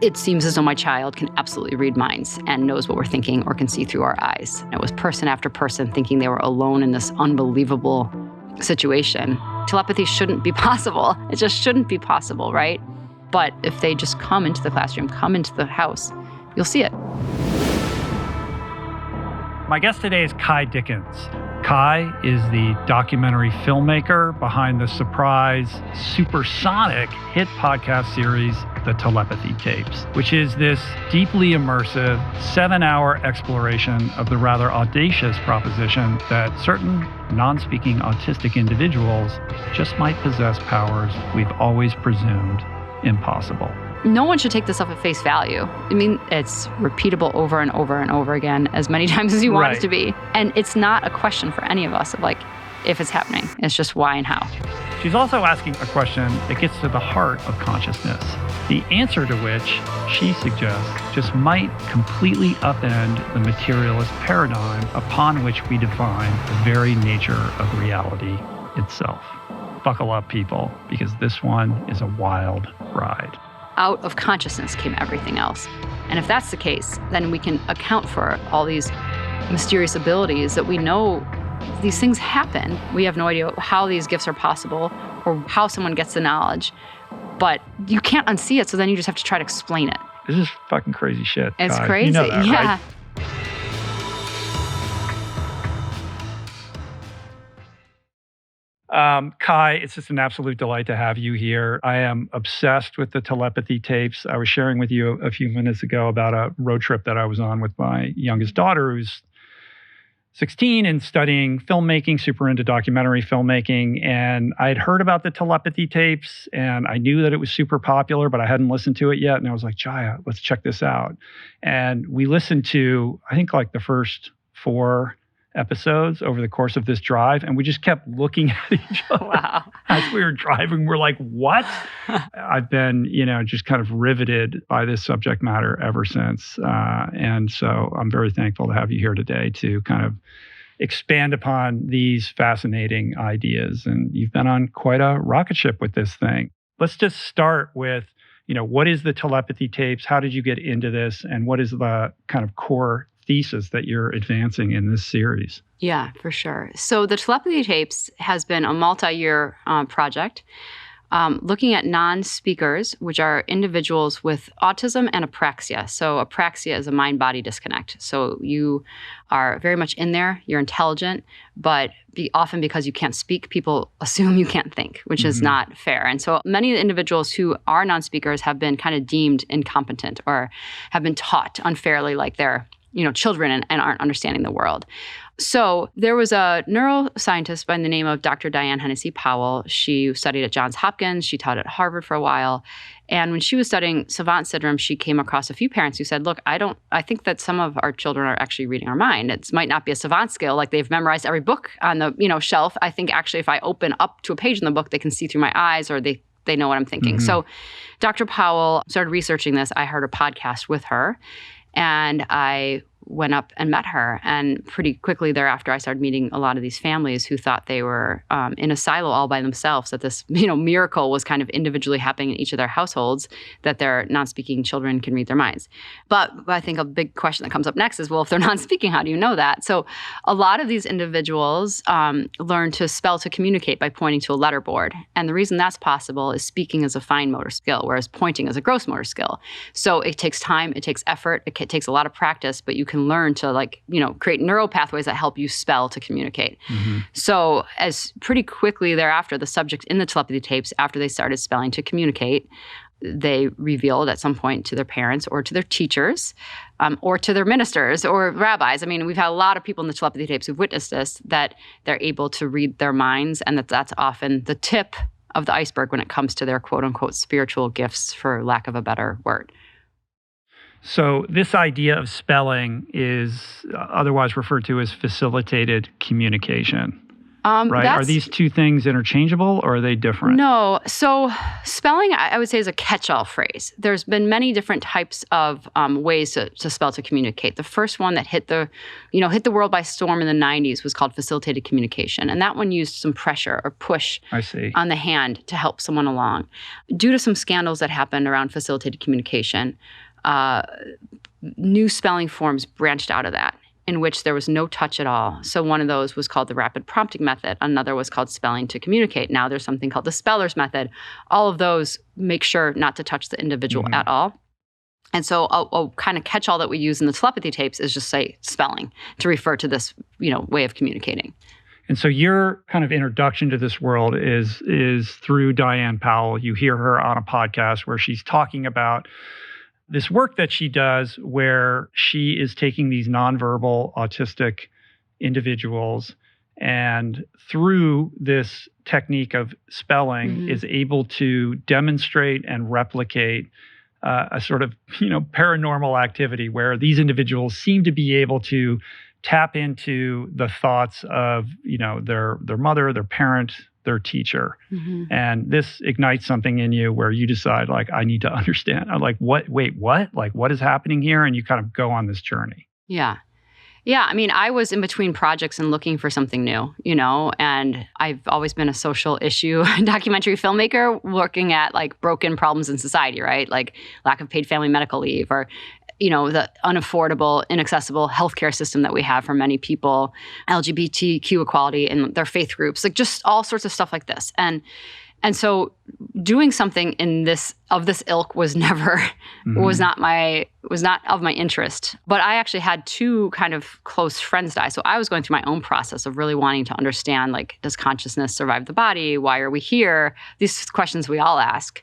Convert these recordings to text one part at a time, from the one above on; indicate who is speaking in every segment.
Speaker 1: It seems as though my child can absolutely read minds and knows what we're thinking or can see through our eyes. It was person after person thinking they were alone in this unbelievable situation. Telepathy shouldn't be possible. It just shouldn't be possible, right? But if they just come into the classroom, come into the house, you'll see it.
Speaker 2: My guest today is Kai Dickens. Kai is the documentary filmmaker behind the surprise supersonic hit podcast series, The Telepathy Tapes, which is this deeply immersive 7-hour exploration of the rather audacious proposition that certain non-speaking autistic individuals just might possess powers we've always presumed impossible.
Speaker 1: No one should take this stuff at face value. I mean, it's repeatable over and over and over again as many times as you want it to be. And it's not a question for any of us of like, if it's happening. It's just why and how.
Speaker 2: She's also asking a question that gets to the heart of consciousness, the answer to which, she suggests, just might completely upend the materialist paradigm upon which we define the very nature of reality itself. Buckle up, people, because this one is a wild ride.
Speaker 1: Out of consciousness came everything else. And if that's the case, then we can account for all these mysterious abilities that we know these things happen. We have no idea how these gifts are possible or how someone gets the knowledge, but you can't unsee it, so then you just have to try to explain it.
Speaker 2: This is fucking crazy shit.
Speaker 1: It's
Speaker 2: Kai.
Speaker 1: crazy,
Speaker 2: You know that,
Speaker 1: yeah.
Speaker 2: Right? Kai, it's just an absolute delight to have you here. I am obsessed with the telepathy tapes. I was sharing with you a few minutes ago about a road trip that I was on with my youngest daughter, who's 16 and studying filmmaking, super into documentary filmmaking. And I had heard about the telepathy tapes and I knew that it was super popular, but I hadn't listened to it yet. And I was like, Jaya, let's check this out. And we listened to, I think, like the first 4 episodes over the course of this drive, and we just kept looking at each other.
Speaker 1: Wow.
Speaker 2: As we were driving. We're like, what? I've been, just kind of riveted by this subject matter ever since. And so I'm very thankful to have you here today to kind of expand upon these fascinating ideas. And you've been on quite a rocket ship with this thing. Let's just start with, what is the telepathy tapes? How did you get into this? And what is the kind of core thesis that you're advancing in this series?
Speaker 1: Yeah, for sure. So the Telepathy Tapes has been a multi-year project looking at non-speakers, which are individuals with autism and apraxia. So apraxia is a mind-body disconnect. So you are very much in there, you're intelligent, but often because you can't speak, people assume you can't think, which is not fair. And so many individuals who are non-speakers have been kind of deemed incompetent or have been taught unfairly like they're children and aren't understanding the world. So there was a neuroscientist by the name of Dr. Diane Hennessy Powell. She studied at Johns Hopkins. She taught at Harvard for a while. And when she was studying Savant syndrome, she came across a few parents who said, look, I think that some of our children are actually reading our mind. It might not be a Savant skill, like they've memorized every book on the shelf. I think actually if I open up to a page in the book, they can see through my eyes or they know what I'm thinking. So Dr. Powell started researching this. I heard a podcast with her. And I went up and met her. And pretty quickly thereafter, I started meeting a lot of these families who thought they were in a silo all by themselves, that this miracle was kind of individually happening in each of their households, that their non-speaking children can read their minds. But I think a big question that comes up next is, well, if they're non-speaking, how do you know that? So a lot of these individuals learn to spell to communicate by pointing to a letterboard. And the reason that's possible is speaking is a fine motor skill, whereas pointing is a gross motor skill. So it takes time, it takes effort, it takes a lot of practice, but you can learn to create neural pathways that help you spell to communicate. So as pretty quickly thereafter, the subject in the telepathy tapes, after they started spelling to communicate, they revealed at some point to their parents or to their teachers or to their ministers or rabbis. I mean, we've had a lot of people in the telepathy tapes who've witnessed this, that they're able to read their minds and that's often the tip of the iceberg when it comes to their quote unquote spiritual gifts, for lack of a better word.
Speaker 2: So this idea of spelling is otherwise referred to as facilitated communication. right? Are these two things interchangeable or are they different?
Speaker 1: No. So spelling, I would say, is a catch-all phrase. There's been many different types of ways to spell to communicate. The first one that hit the world by storm in the 90s was called facilitated communication. And that one used some pressure or push on the hand to help someone along. Due to some scandals that happened around facilitated communication, new spelling forms branched out of that, in which there was no touch at all. So one of those was called the rapid prompting method. Another was called spelling to communicate. Now there's something called the speller's method. All of those make sure not to touch the individual at all. And so a kind of catch-all that we use in the telepathy tapes is just say spelling to refer to this, way of communicating.
Speaker 2: And so your kind of introduction to this world is through Diane Powell. You hear her on a podcast where she's talking about this work that she does where she is taking these nonverbal autistic individuals and through this technique of spelling is able to demonstrate and replicate a sort of, paranormal activity where these individuals seem to be able to tap into the thoughts of, their mother, their parent, their teacher. And this ignites something in you where you decide, like, I need to understand. I'm like, what? Wait, what? Like, what is happening here? And you kind of go on this journey.
Speaker 1: Yeah. Yeah. I mean, I was in between projects and looking for something new, and I've always been a social issue documentary filmmaker looking at like broken problems in society, right? Like lack of paid family medical leave or the unaffordable, inaccessible healthcare system that we have for many people, LGBTQ equality in their faith groups, like just all sorts of stuff like this. And so doing something of this ilk was never, was not of my interest. But I actually had two kind of close friends die. So I was going through my own process of really wanting to understand, like, does consciousness survive the body? Why are we here? These questions we all ask.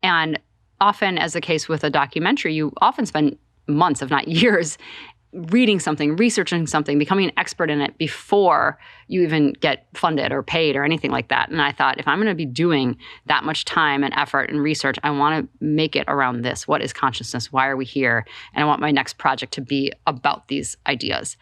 Speaker 1: And often, as the case with a documentary, you often spend months, if not years, reading something, researching something, becoming an expert in it before you even get funded or paid or anything like that. And I thought, if I'm going to be doing that much time and effort and research, I want to make it around this. What is consciousness? Why are we here? And I want my next project to be about these ideas.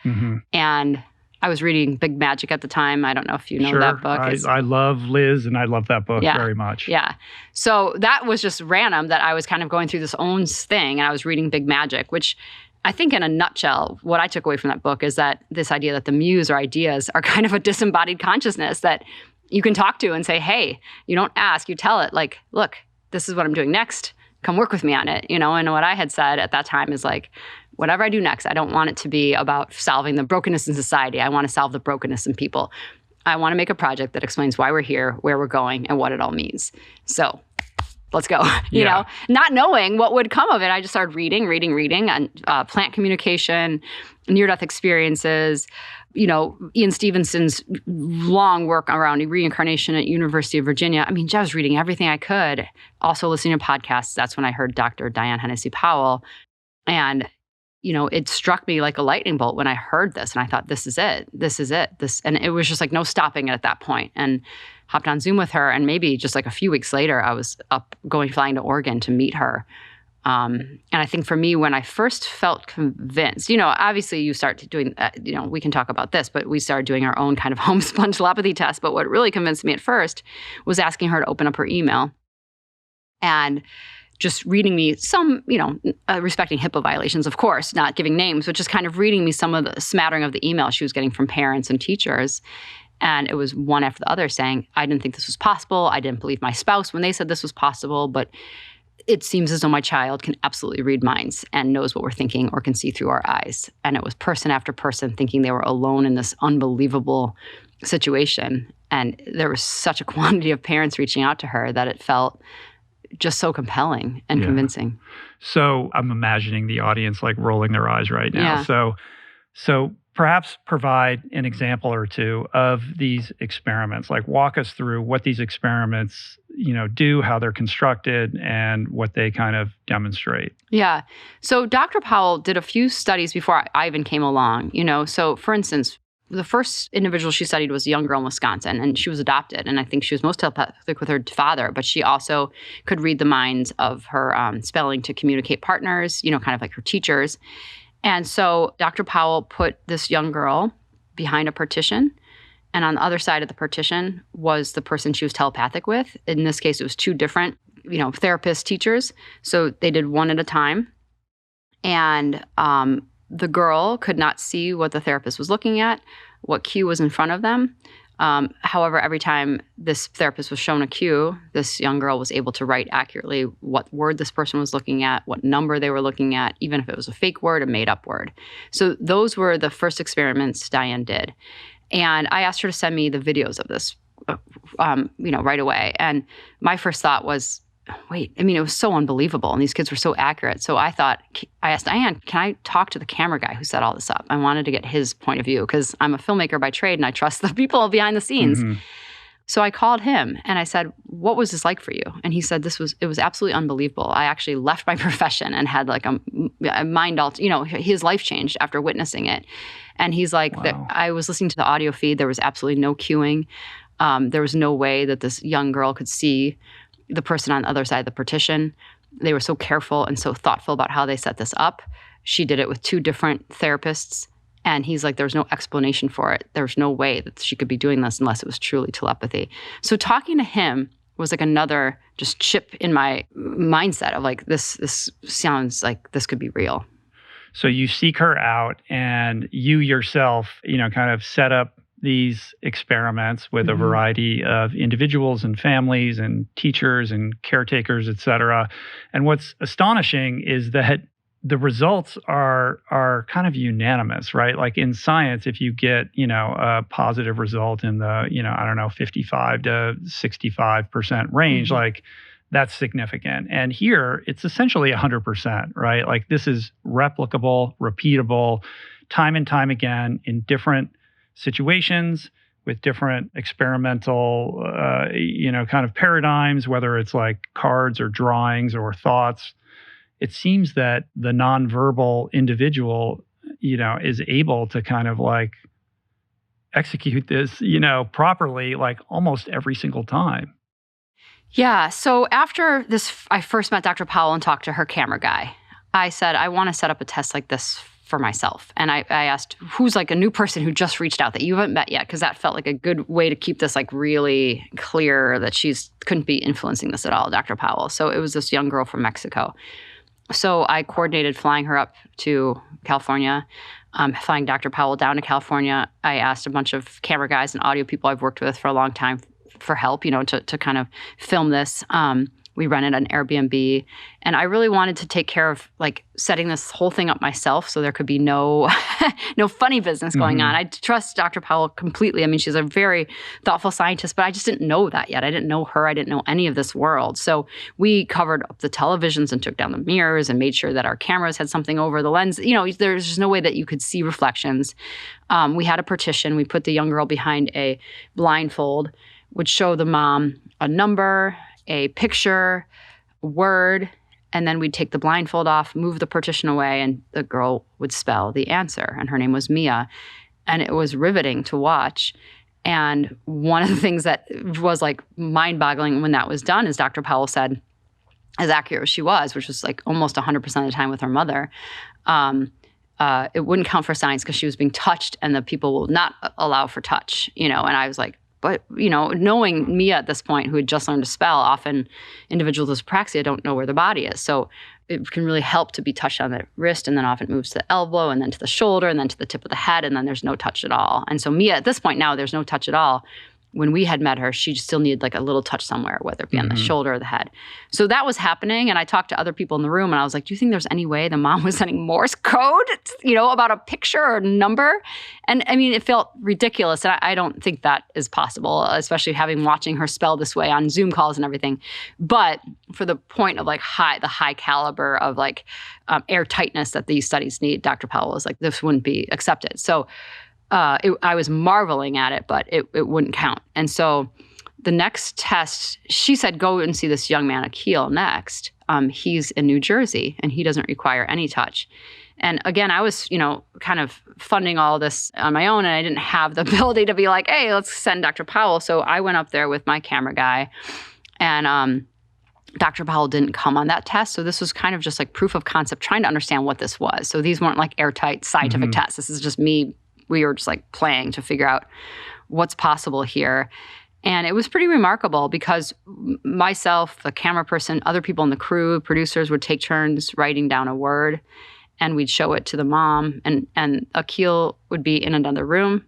Speaker 1: And I was reading Big Magic at the time. I don't know if you know that book.
Speaker 2: I love Liz, and I love that book very much.
Speaker 1: Yeah. So that was just random that I was kind of going through this own thing, and I was reading Big Magic, which I think in a nutshell, what I took away from that book is that this idea that the muse or ideas are kind of a disembodied consciousness that you can talk to and say, hey, you don't ask, you tell it, like, look, this is what I'm doing next. Come work with me on it, And what I had said at that time is like, whatever I do next, I don't want it to be about solving the brokenness in society. I want to solve the brokenness in people. I want to make a project that explains why we're here, where we're going, and what it all means. So let's go, you know, not knowing what would come of it. I just started reading on plant communication, near-death experiences, Ian Stevenson's long work around reincarnation at University of Virginia. I mean, I was reading everything I could, also listening to podcasts. That's when I heard Dr. Diane Hennessy Powell. And it struck me like a lightning bolt when I heard this, and I thought, this is it. And it was just like no stopping it at that point. And hopped on Zoom with her, and maybe just like a few weeks later, I was flying to Oregon to meet her. And I think for me, when I first felt convinced, obviously you start doing, we can talk about this, but we started doing our own kind of homespun telepathy test. But what really convinced me at first was asking her to open up her email and just reading me some, respecting HIPAA violations, of course, not giving names, but just kind of reading me some of the smattering of the emails she was getting from parents and teachers. And it was one after the other saying, I didn't think this was possible. I didn't believe my spouse when they said this was possible, but it seems as though my child can absolutely read minds and knows what we're thinking or can see through our eyes. And it was person after person thinking they were alone in this unbelievable situation. And there was such a quantity of parents reaching out to her that it felt just so compelling and convincing.
Speaker 2: So I'm imagining the audience like rolling their eyes right now. So perhaps provide an example or two of these experiments. Like walk us through what these experiments, do, how they're constructed, and what they kind of demonstrate.
Speaker 1: Yeah. So Dr. Powell did a few studies before I even came along, So for instance, the first individual she studied was a young girl in Wisconsin, and she was adopted. And I think she was most telepathic with her father, but she also could read the minds of her spelling to communicate partners, kind of like her teachers. And so Dr. Powell put this young girl behind a partition And on the other side of the partition was the person she was telepathic with. In this case, it was two different, therapist teachers. So they did one at a time. And the girl could not see what the therapist was looking at, what cue was in front of them. However, every time this therapist was shown a cue, this young girl was able to write accurately what word this person was looking at, what number they were looking at, even if it was a fake word, a made-up word. So those were the first experiments Diane did. And I asked her to send me the videos of this, right away. And my first thought was, wait, it was so unbelievable. And these kids were so accurate. So I asked Diane, can I talk to the camera guy who set all this up? I wanted to get his point of view because I'm a filmmaker by trade and I trust the people behind the scenes. Mm-hmm. So I called him and I said, what was this like for you? And he said, it was absolutely unbelievable. I actually left my profession and had like a mind his life changed after witnessing it. And he's like, wow. I was listening to the audio feed. There was absolutely no cueing. There was no way that this young girl could see the person on the other side of the partition. They were so careful and so thoughtful about how they set this up. She did it with two different therapists. And he's like, there's no explanation for it. There's no way that she could be doing this unless it was truly telepathy. So talking to him was like another just chip in my mindset of like, this sounds like this could be real.
Speaker 2: So you seek her out and you yourself, kind of set up these experiments with a variety of individuals and families and teachers and caretakers, et cetera. And what's astonishing is that the results are kind of unanimous, right? Like in science, if you get, a positive result in the, 55 to 65% range, like that's significant. And here it's essentially 100%, right? Like this is replicable, repeatable, time and time again in different situations with different experimental, kind of paradigms, whether it's like cards or drawings or thoughts. It seems that the nonverbal individual, is able to kind of like execute this, properly, like almost every single time.
Speaker 1: Yeah. So after this, I first met Dr. Powell and talked to her camera guy. I said, I want to set up a test like this for myself. And I asked, who's like a new person who just reached out that you haven't met yet? Because that felt like a good way to keep this like really clear that couldn't be influencing this at all, Dr. Powell. So it was this young girl from Mexico. So I coordinated flying her up to California, flying Dr. Powell down to California. I asked a bunch of camera guys and audio people I've worked with for a long time for help, to kind of film this. We rented an Airbnb, and I really wanted to take care of like setting this whole thing up myself, so there could be no funny business going on. I trust Dr. Powell completely. She's a very thoughtful scientist, but I just didn't know that yet. I didn't know her. I didn't know any of this world. So we covered up the televisions and took down the mirrors and made sure that our cameras had something over the lens. There's just no way that you could see reflections. We had a partition. We put the young girl behind a blindfold, would show the mom a number, a picture, a word, and then we'd take the blindfold off, move the partition away, and the girl would spell the answer. And her name was Mia. And it was riveting to watch. And one of the things that was like mind-boggling when that was done is Dr. Powell said, as accurate as she was, which was like almost 100% of the time with her mother, it wouldn't count for science because she was being touched and the people will not allow for touch, and I was like, but, knowing Mia at this point, who had just learned to spell, often individuals with apraxia don't know where the body is. So it can really help to be touched on the wrist, and then often moves to the elbow, and then to the shoulder, and then to the tip of the head, and then there's no touch at all. And so Mia, at this point now, there's no touch at all. When we had met her, she still needed like a little touch somewhere, whether it be on the shoulder or the head. So that was happening. And I talked to other people in the room and I was like, do you think there's any way the mom was sending Morse code, about a picture or a number? And it felt ridiculous. And I don't think that is possible, especially watching her spell this way on Zoom calls and everything. But for the point of like the high caliber of like airtightness that these studies need, Dr. Powell was like, this wouldn't be accepted. So I was marveling at it, but it wouldn't count. And so the next test, she said, go and see this young man, Akeel, next. He's in New Jersey, and he doesn't require any touch. And again, I was, kind of funding all this on my own, and I didn't have the ability to be like, hey, let's send Dr. Powell. So I went up there with my camera guy, and Dr. Powell didn't come on that test. So this was kind of just like proof of concept, trying to understand what this was. So these weren't like airtight scientific tests. This is just me. We were just like playing to figure out what's possible here. And it was pretty remarkable because myself, the camera person, other people in the crew, producers would take turns writing down a word, and we'd show it to the mom. And Akeel would be in another room,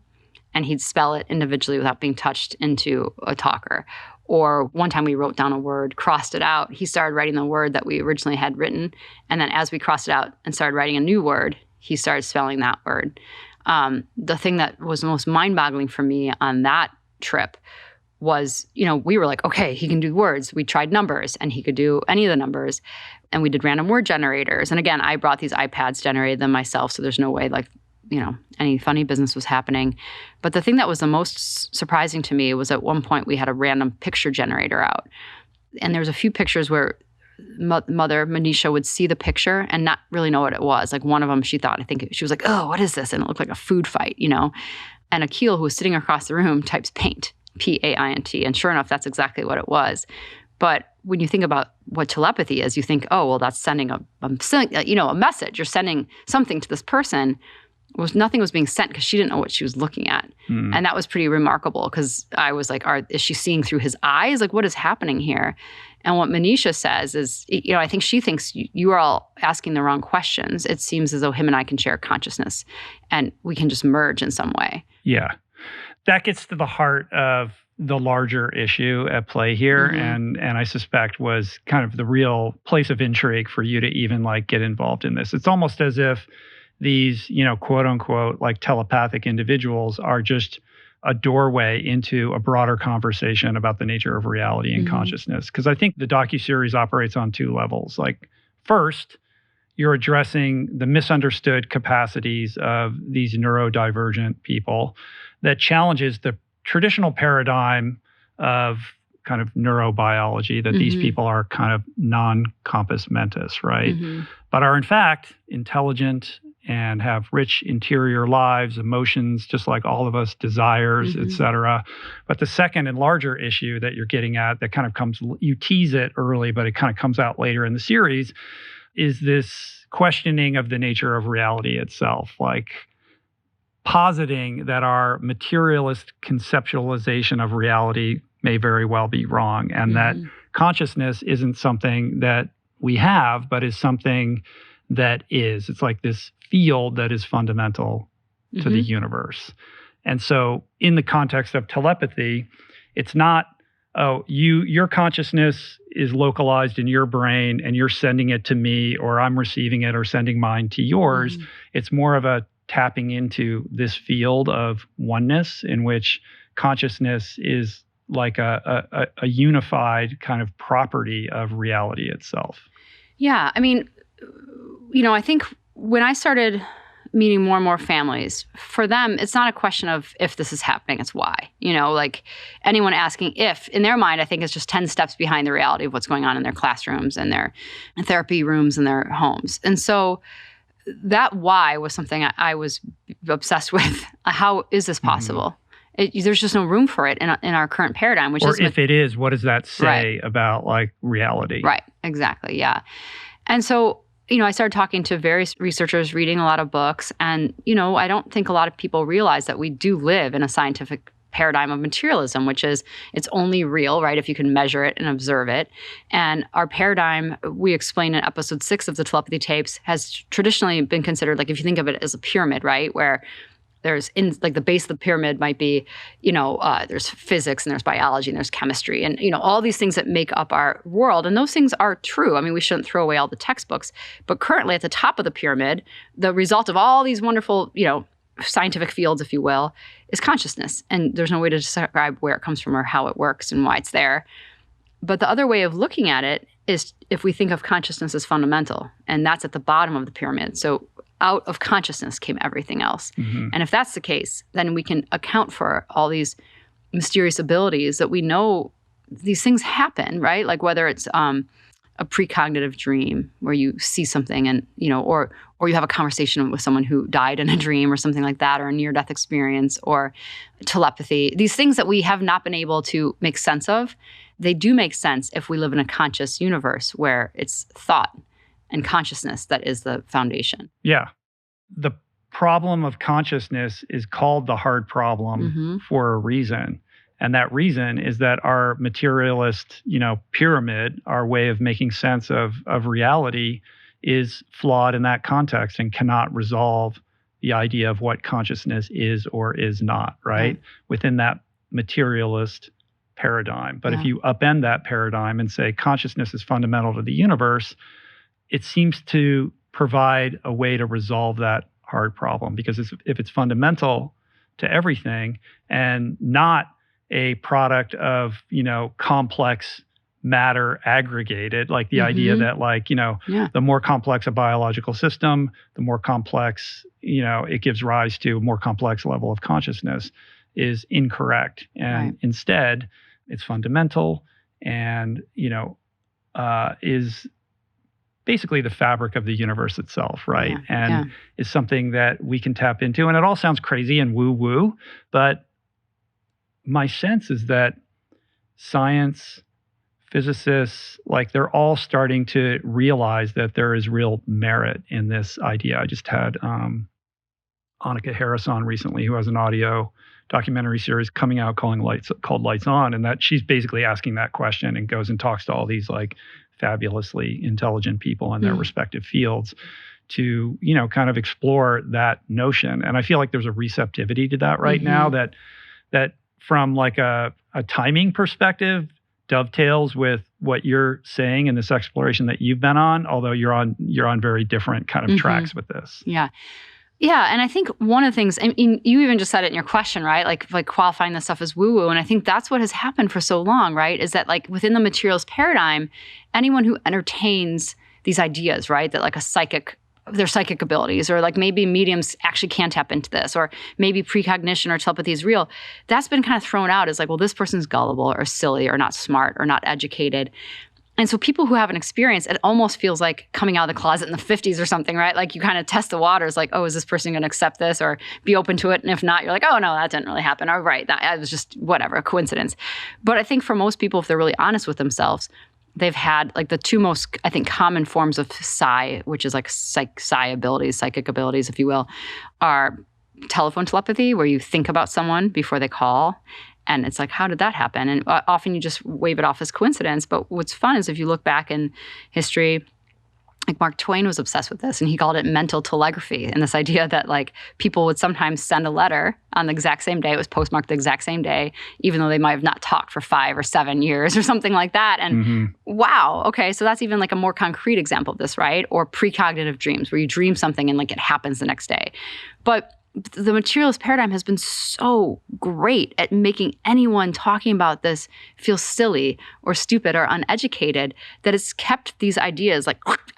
Speaker 1: and he'd spell it individually without being touched into a talker. Or one time we wrote down a word, crossed it out. He started writing the word that we originally had written. And then as we crossed it out and started writing a new word, he started spelling that word. The thing that was the most mind-boggling for me on that trip was, we were like, okay, he can do words. We tried numbers, and he could do any of the numbers. And we did random word generators. And again, I brought these iPads, generated them myself, so there's no way any funny business was happening. But the thing that was the most surprising to me was at one point we had a random picture generator out. And there was a few pictures where mother, Manisha, would see the picture and not really know what it was. Like one of them, she was like, oh, what is this? And it looked like a food fight, And Akeel, who was sitting across the room, types paint, Paint. And sure enough, that's exactly what it was. But when you think about what telepathy is, you think, oh, well, that's sending a message. You're sending something to this person. Nothing was being sent because she didn't know what she was looking at. And that was pretty remarkable because I was like, is she seeing through his eyes? Like, what is happening here? And what Manisha says is, I think she thinks you are all asking the wrong questions. It seems as though him and I can share consciousness and we can just merge in some way.
Speaker 2: Yeah. That gets to the heart of the larger issue at play here, and I suspect was kind of the real place of intrigue for you to even get involved in this. It's almost as if these, quote unquote, telepathic individuals are just a doorway into a broader conversation about the nature of reality and consciousness. Because I think the docuseries operates on two levels. First, you're addressing the misunderstood capacities of these neurodivergent people that challenges the traditional paradigm of kind of neurobiology that these people are kind of non-compos mentis, right? But are in fact intelligent and have rich interior lives, emotions, just like all of us, desires, et cetera. But the second and larger issue that you're getting at that kind of you tease it early, but it kind of comes out later in the series, is this questioning of the nature of reality itself. Positing that our materialist conceptualization of reality may very well be wrong, and that consciousness isn't something that we have, but is something that is. It's like this field that is fundamental to the universe. And so in the context of telepathy, it's not, your consciousness is localized in your brain and you're sending it to me, or I'm receiving it or sending mine to yours. It's more of a tapping into this field of oneness in which consciousness is like a unified kind of property of reality itself. Yeah.
Speaker 1: I mean, I think when I started meeting more and more families, for them, it's not a question of if this is happening, it's why. Anyone asking if, in their mind, I think is just 10 steps behind the reality of what's going on in their classrooms and their therapy rooms and their homes. And so that why was something I was obsessed with. How is this possible? There's just no room for it in our current paradigm.
Speaker 2: Or if it is, what does that say about reality?
Speaker 1: Right, exactly, yeah. And so, I started talking to various researchers, reading a lot of books, and, I don't think a lot of people realize that we do live in a scientific paradigm of materialism, which is it's only real, right, if you can measure it and observe it. And our paradigm, we explain in episode 6 of the Telepathy tapes, has traditionally been considered, if you think of it as a pyramid, right, where there's the base of the pyramid might be, there's physics and there's biology and there's chemistry and, all these things that make up our world. And those things are true. I mean, we shouldn't throw away all the textbooks. But currently at the top of the pyramid, the result of all these wonderful, scientific fields, if you will, is consciousness. And there's no way to describe where it comes from or how it works and why it's there. But the other way of looking at it is if we think of consciousness as fundamental, and that's at the bottom of the pyramid. So out of consciousness came everything else. And if that's the case, then we can account for all these mysterious abilities that we know these things happen, right? Like whether it's a precognitive dream where you see something and, or you have a conversation with someone who died in a dream or something like that, or a near-death experience, or telepathy. These things that we have not been able to make sense of, they do make sense if we live in a conscious universe where it's thought and consciousness that is the foundation.
Speaker 2: Yeah. The problem of consciousness is called the hard problem for a reason. And that reason is that our materialist, pyramid, our way of making sense of reality, is flawed in that context and cannot resolve the idea of what consciousness is or is not, right? Within that materialist paradigm. But if you upend that paradigm and say consciousness is fundamental to the universe, it seems to provide a way to resolve that hard problem. Because if it's fundamental to everything and not a product of, complex matter aggregated, like the idea that the more complex a biological system, the more complex, it gives rise to a more complex level of consciousness, is incorrect. And instead, it's fundamental and, is basically the fabric of the universe itself, right? Is something that we can tap into. And it all sounds crazy and woo-woo, but my sense is that science, physicists, they're all starting to realize that there is real merit in this idea. I just had Annika Harris on recently, who has an audio documentary series coming out called Lights On, and that she's basically asking that question and goes and talks to all these fabulously intelligent people in their respective fields to, kind of explore that notion. And I feel like there's a receptivity to that right now that from a timing perspective dovetails with what you're saying in this exploration that you've been on, although you're on very different kind of tracks with this.
Speaker 1: Yeah. And I think one of the things, I mean, you even just said it in your question, right? Like qualifying this stuff as woo-woo. And I think that's what has happened for so long, right? Is that within the materialist paradigm, anyone who entertains these ideas, right? That their psychic abilities, or maybe mediums actually can tap into this, or maybe precognition or telepathy is real. That's been kind of thrown out as well, this person's gullible or silly or not smart or not educated. And so people who have an experience, it almost feels like coming out of the closet in the 50s or something, right? You kind of test the waters, is this person going to accept this or be open to it? And if not, you're oh, no, that didn't really happen. Or right, that was just whatever, a coincidence. But I think for most people, if they're really honest with themselves, they've had the two most, I think, common forms of psi, which is psi abilities, psychic abilities, if you will, are telephone telepathy, where you think about someone before they call. And it's how did that happen? And often you just wave it off as coincidence. But what's fun is if you look back in history, Mark Twain was obsessed with this, and he called it mental telegraphy. And this idea that people would sometimes send a letter on the exact same day. It was postmarked the exact same day, even though they might have not talked for 5 or 7 years or something like that. And wow, okay, so that's even a more concrete example of this, right? Or precognitive dreams, where you dream something and it happens the next day. But the materialist paradigm has been so great at making anyone talking about this feel silly or stupid or uneducated that it's kept these ideas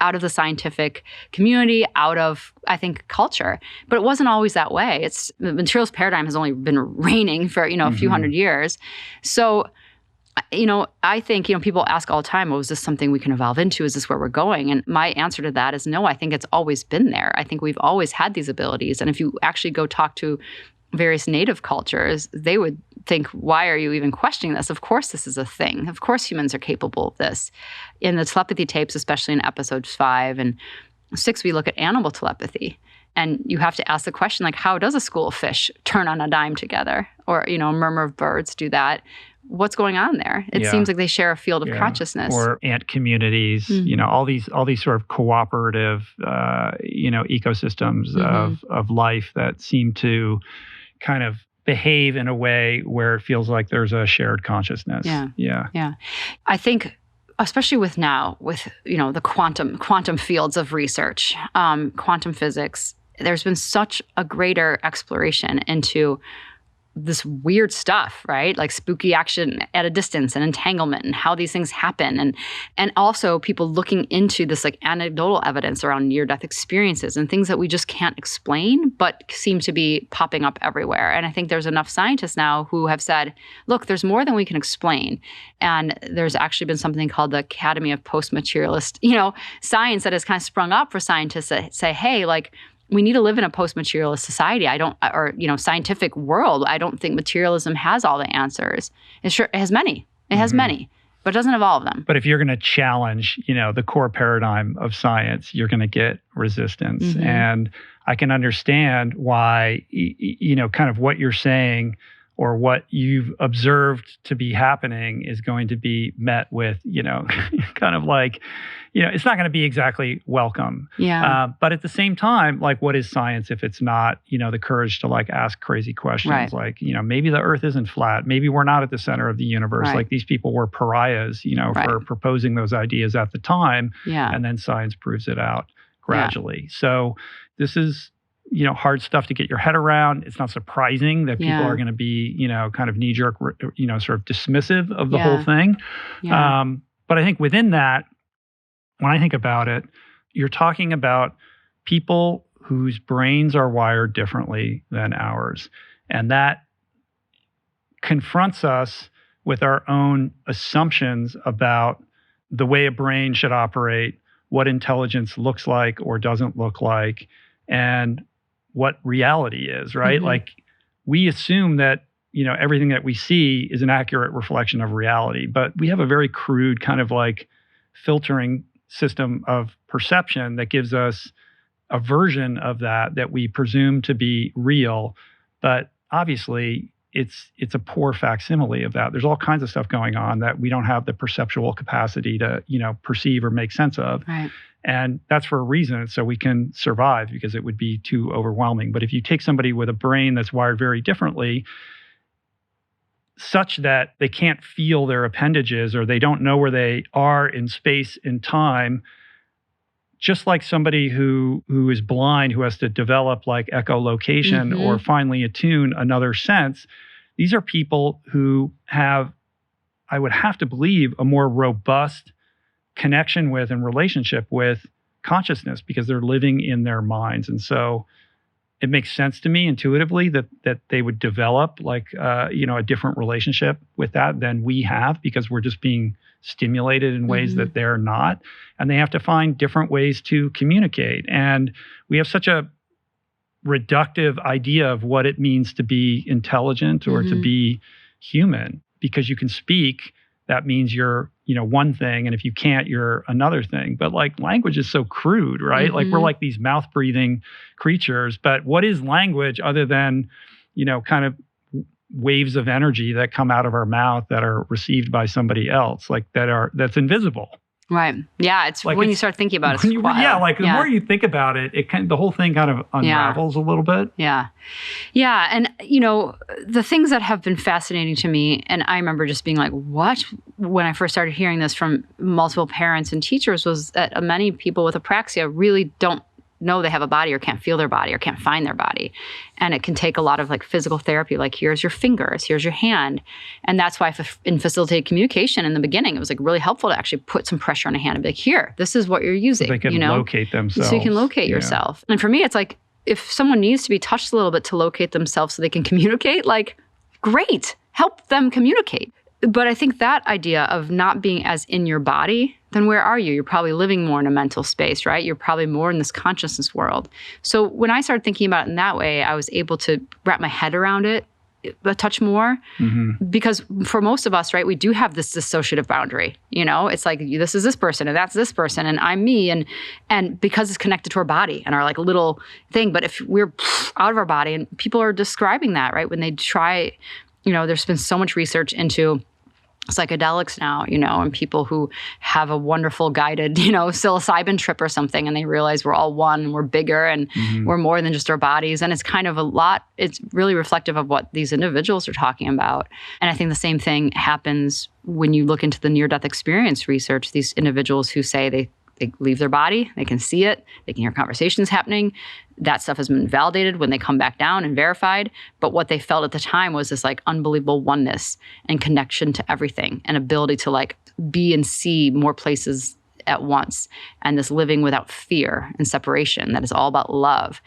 Speaker 1: out of the scientific community, out of, I think, culture. But it wasn't always that way. The materialist paradigm has only been reigning for, a few hundred years. So, I think, people ask all the time, is this something we can evolve into? Is this where we're going? And my answer to that is no, I think it's always been there. I think we've always had these abilities. And if you actually go talk to various native cultures, they would think, why are you even questioning this? Of course this is a thing. Of course humans are capable of this. In the telepathy tapes, especially in episodes 5 and 6, we look at animal telepathy. And you have to ask the question, how does a school of fish turn on a dime together? Or, a murmur of birds do that? What's going on there? It seems like they share a field of consciousness.
Speaker 2: Or ant communities, all these sort of cooperative, ecosystems of life that seem to kind of behave in a way where it feels like there's a shared consciousness. Yeah.
Speaker 1: I think, especially with the quantum fields of research, quantum physics, there's been such a greater exploration into this weird stuff, right? Spooky action at a distance and entanglement and how these things happen. And also people looking into this anecdotal evidence around near-death experiences and things that we just can't explain, but seem to be popping up everywhere. And I think there's enough scientists now who have said, look, there's more than we can explain. And there's actually been something called the Academy of Post-Materialist, science that has kind of sprung up for scientists that say, hey, we need to live in a post-materialist society. Scientific world. I don't think materialism has all the answers. It has many. It has many. but it doesn't have all of them.
Speaker 2: But if you're going to challenge, the core paradigm of science, you're going to get resistance.
Speaker 1: Mm-hmm.
Speaker 2: And I can understand why, kind of what you're saying or what you've observed to be happening is going to be met with, kind of like, it's not going to be exactly welcome.
Speaker 1: Yeah.
Speaker 2: But at the same time, like, what is science if it's not, the courage to like ask crazy questions?
Speaker 1: Right.
Speaker 2: Like, maybe the earth isn't flat. Maybe we're not at the center of the universe.
Speaker 1: Right.
Speaker 2: Like, these people were pariahs,
Speaker 1: Right.
Speaker 2: for proposing those ideas at the time.
Speaker 1: Yeah.
Speaker 2: And then science proves it out gradually. So this is, hard stuff to get your head around. It's not surprising that people are going to be, kind of knee-jerk, sort of dismissive of the whole thing.
Speaker 1: Yeah.
Speaker 2: But I think within that, when I think about it, you're talking about people whose brains are wired differently than ours. And that confronts us with our own assumptions about the way a brain should operate, what intelligence looks like or doesn't look like, and what reality is, right?
Speaker 1: Mm-hmm.
Speaker 2: Like, we assume that, everything that we see is an accurate reflection of reality, but we have a very crude kind of like filtering system of perception that gives us a version of that we presume to be real, but obviously it's a poor facsimile of that. There's all kinds of stuff going on that we don't have the perceptual capacity to, perceive or make sense of.
Speaker 1: Right.
Speaker 2: And that's for a reason, so we can survive, because it would be too overwhelming. But if you take somebody with a brain that's wired very differently, such that they can't feel their appendages or they don't know where they are in space and time, just like somebody who is blind, who has to develop like echolocation
Speaker 1: Mm-hmm.
Speaker 2: or finely attune another sense, these are people who have, I would have to believe, a more robust connection with and relationship with consciousness, because they're living in their minds. And so it makes sense to me intuitively that they would develop like a different relationship with that than we have, because we're just being stimulated in ways
Speaker 1: Mm-hmm.
Speaker 2: that they're not, and they have to find different ways to communicate. And we have such a reductive idea of what it means to be intelligent or to
Speaker 1: Mm-hmm.
Speaker 2: be human, because you can speak, that means you're one thing, and if you can't, you're another thing. But like, language is so crude, right?
Speaker 1: Mm-hmm.
Speaker 2: Like, we're like these mouth breathing creatures, but what is language other than kind of waves of energy that come out of our mouth that are received by somebody else, like that's invisible.
Speaker 1: Right. Yeah. It's like, when you start thinking about it, it's wild.
Speaker 2: Yeah. Like, the more you think about it, the whole thing kind of unravels a little bit.
Speaker 1: Yeah. Yeah. And, the things that have been fascinating to me, and I remember just being like, what? When I first started hearing this from multiple parents and teachers, was that many people with apraxia really don't know they have a body or can't feel their body or can't find their body. And it can take a lot of like physical therapy, like here's your fingers, here's your hand. And that's why in facilitated communication in the beginning, it was like really helpful to actually put some pressure on a hand and be like, here, this is what you're using.
Speaker 2: So they can locate themselves.
Speaker 1: So you can locate yourself. And for me, it's like, if someone needs to be touched a little bit to locate themselves so they can communicate, like, great, help them communicate. But I think that idea of not being as in your body, then where are you? You're probably living more in a mental space, right? You're probably more in this consciousness world. So when I started thinking about it in that way, I was able to wrap my head around it a touch more. Mm-hmm. Because for most of us, right, we do have this dissociative boundary. It's like, this is this person and that's this person and I'm me. And because it's connected to our body and our like little thing. But if we're out of our body, and people are describing that, right, when they try, there's been so much research into psychedelics now, and people who have a wonderful guided, psilocybin trip or something, and they realize we're all one, and we're bigger, and mm-hmm. we're more than just our bodies. And it's kind of it's really reflective of what these individuals are talking about. And I think the same thing happens when you look into the near-death experience research, these individuals who say they leave their body, they can see it, they can hear conversations happening. That stuff has been validated when they come back down and verified. But what they felt at the time was this like unbelievable oneness and connection to everything, and ability to like be and see more places at once, and this living without fear and separation that is all about love.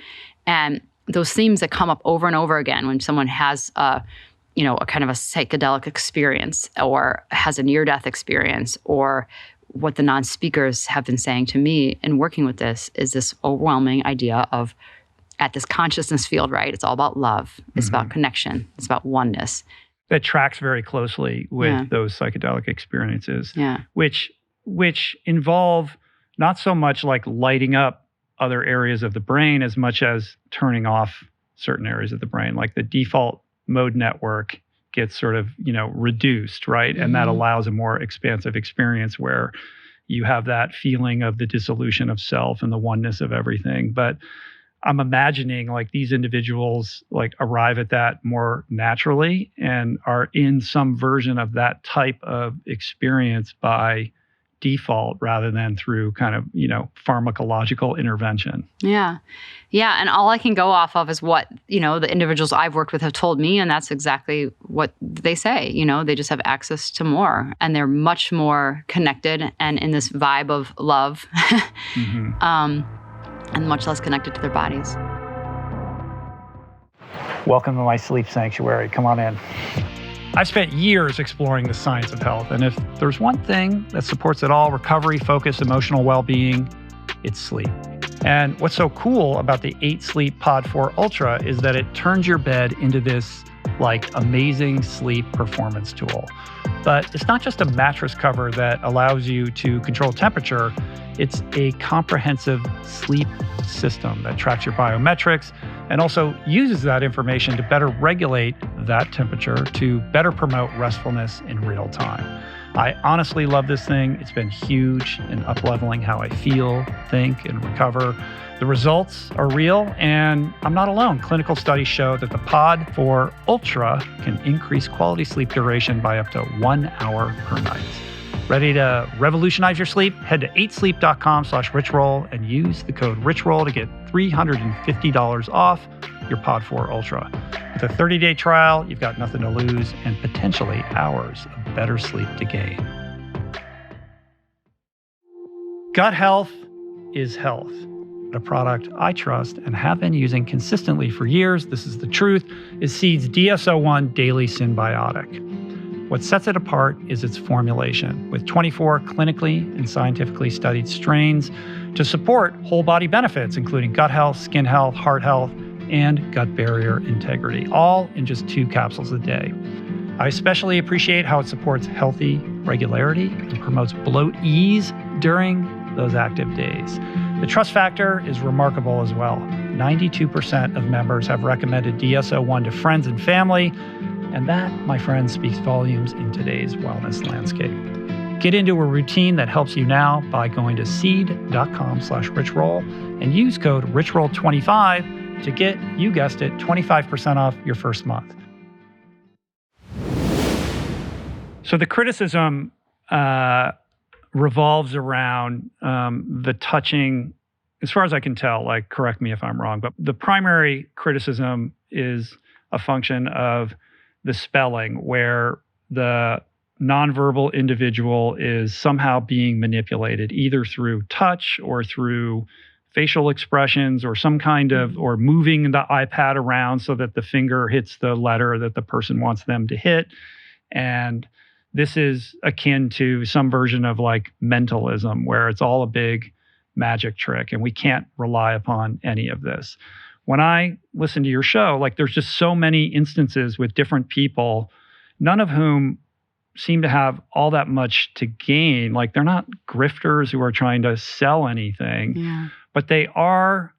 Speaker 1: And those themes that come up over and over again when someone has a kind of a psychedelic experience or has a near-death experience, or what the non-speakers have been saying to me in working with this, is this overwhelming idea of, at this consciousness field, right? It's all about love. It's mm-hmm. about connection. It's about oneness.
Speaker 2: that tracks very closely with those psychedelic experiences, which involve not so much like lighting up other areas of the brain as much as turning off certain areas of the brain. Like the default mode network gets sort of, reduced, right? And that allows a more expansive experience where you have that feeling of the dissolution of self and the oneness of everything. But I'm imagining like these individuals like arrive at that more naturally and are in some version of that type of experience by default rather than through kind of, pharmacological intervention.
Speaker 1: Yeah. Yeah. And all I can go off of is what, the individuals I've worked with have told me. And that's exactly what they say. They just have access to more and they're much more connected and in this vibe of love and much less connected to their bodies.
Speaker 2: Welcome to my sleep sanctuary. Come on in. I've spent years exploring the science of health, and if there's one thing that supports it all, recovery, focus, emotional well-being, it's sleep. And what's so cool about the 8 Sleep Pod 4 Ultra is that it turns your bed into this like amazing sleep performance tool. But it's not just a mattress cover that allows you to control temperature. It's a comprehensive sleep system that tracks your biometrics and also uses that information to better regulate that temperature to better promote restfulness in real time. I honestly love this thing. It's been huge in up-leveling how I feel, think, and recover. The results are real, and I'm not alone. Clinical studies show that the Pod 4 Ultra can increase quality sleep duration by up to 1 hour per night. Ready to revolutionize your sleep? Head to 8sleep.com/richroll and use the code richroll to get $350 off your Pod 4 Ultra. With a 30-day trial, you've got nothing to lose and potentially hours of better sleep to gain. Gut health is health. A product I trust and have been using consistently for years, this is the truth, is Seed's DS-01 Daily Synbiotic. What sets it apart is its formulation, with 24 clinically and scientifically studied strains to support whole body benefits, including gut health, skin health, heart health, and gut barrier integrity, all in just 2 capsules a day. I especially appreciate how it supports healthy regularity and promotes bloat ease during those active days. The trust factor is remarkable as well. 92% of members have recommended DS-01 to friends and family, and that, my friends, speaks volumes in today's wellness landscape. Get into a routine that helps you now by going to seed.com/richroll and use code richroll25 to get, you guessed it, 25% off your first month. So the criticism revolves around the touching, as far as I can tell, like correct me if I'm wrong, but the primary criticism is a function of the spelling, where the nonverbal individual is somehow being manipulated either through touch or through facial expressions or some kind of, or moving the iPad around so that the finger hits the letter that the person wants them to hit. And this is akin to some version of like mentalism, where it's all a big magic trick and we can't rely upon any of this. When I listen to your show, like there's just so many instances with different people, none of whom seem to have all that much to gain. Like they're not grifters who are trying to sell anything, but they are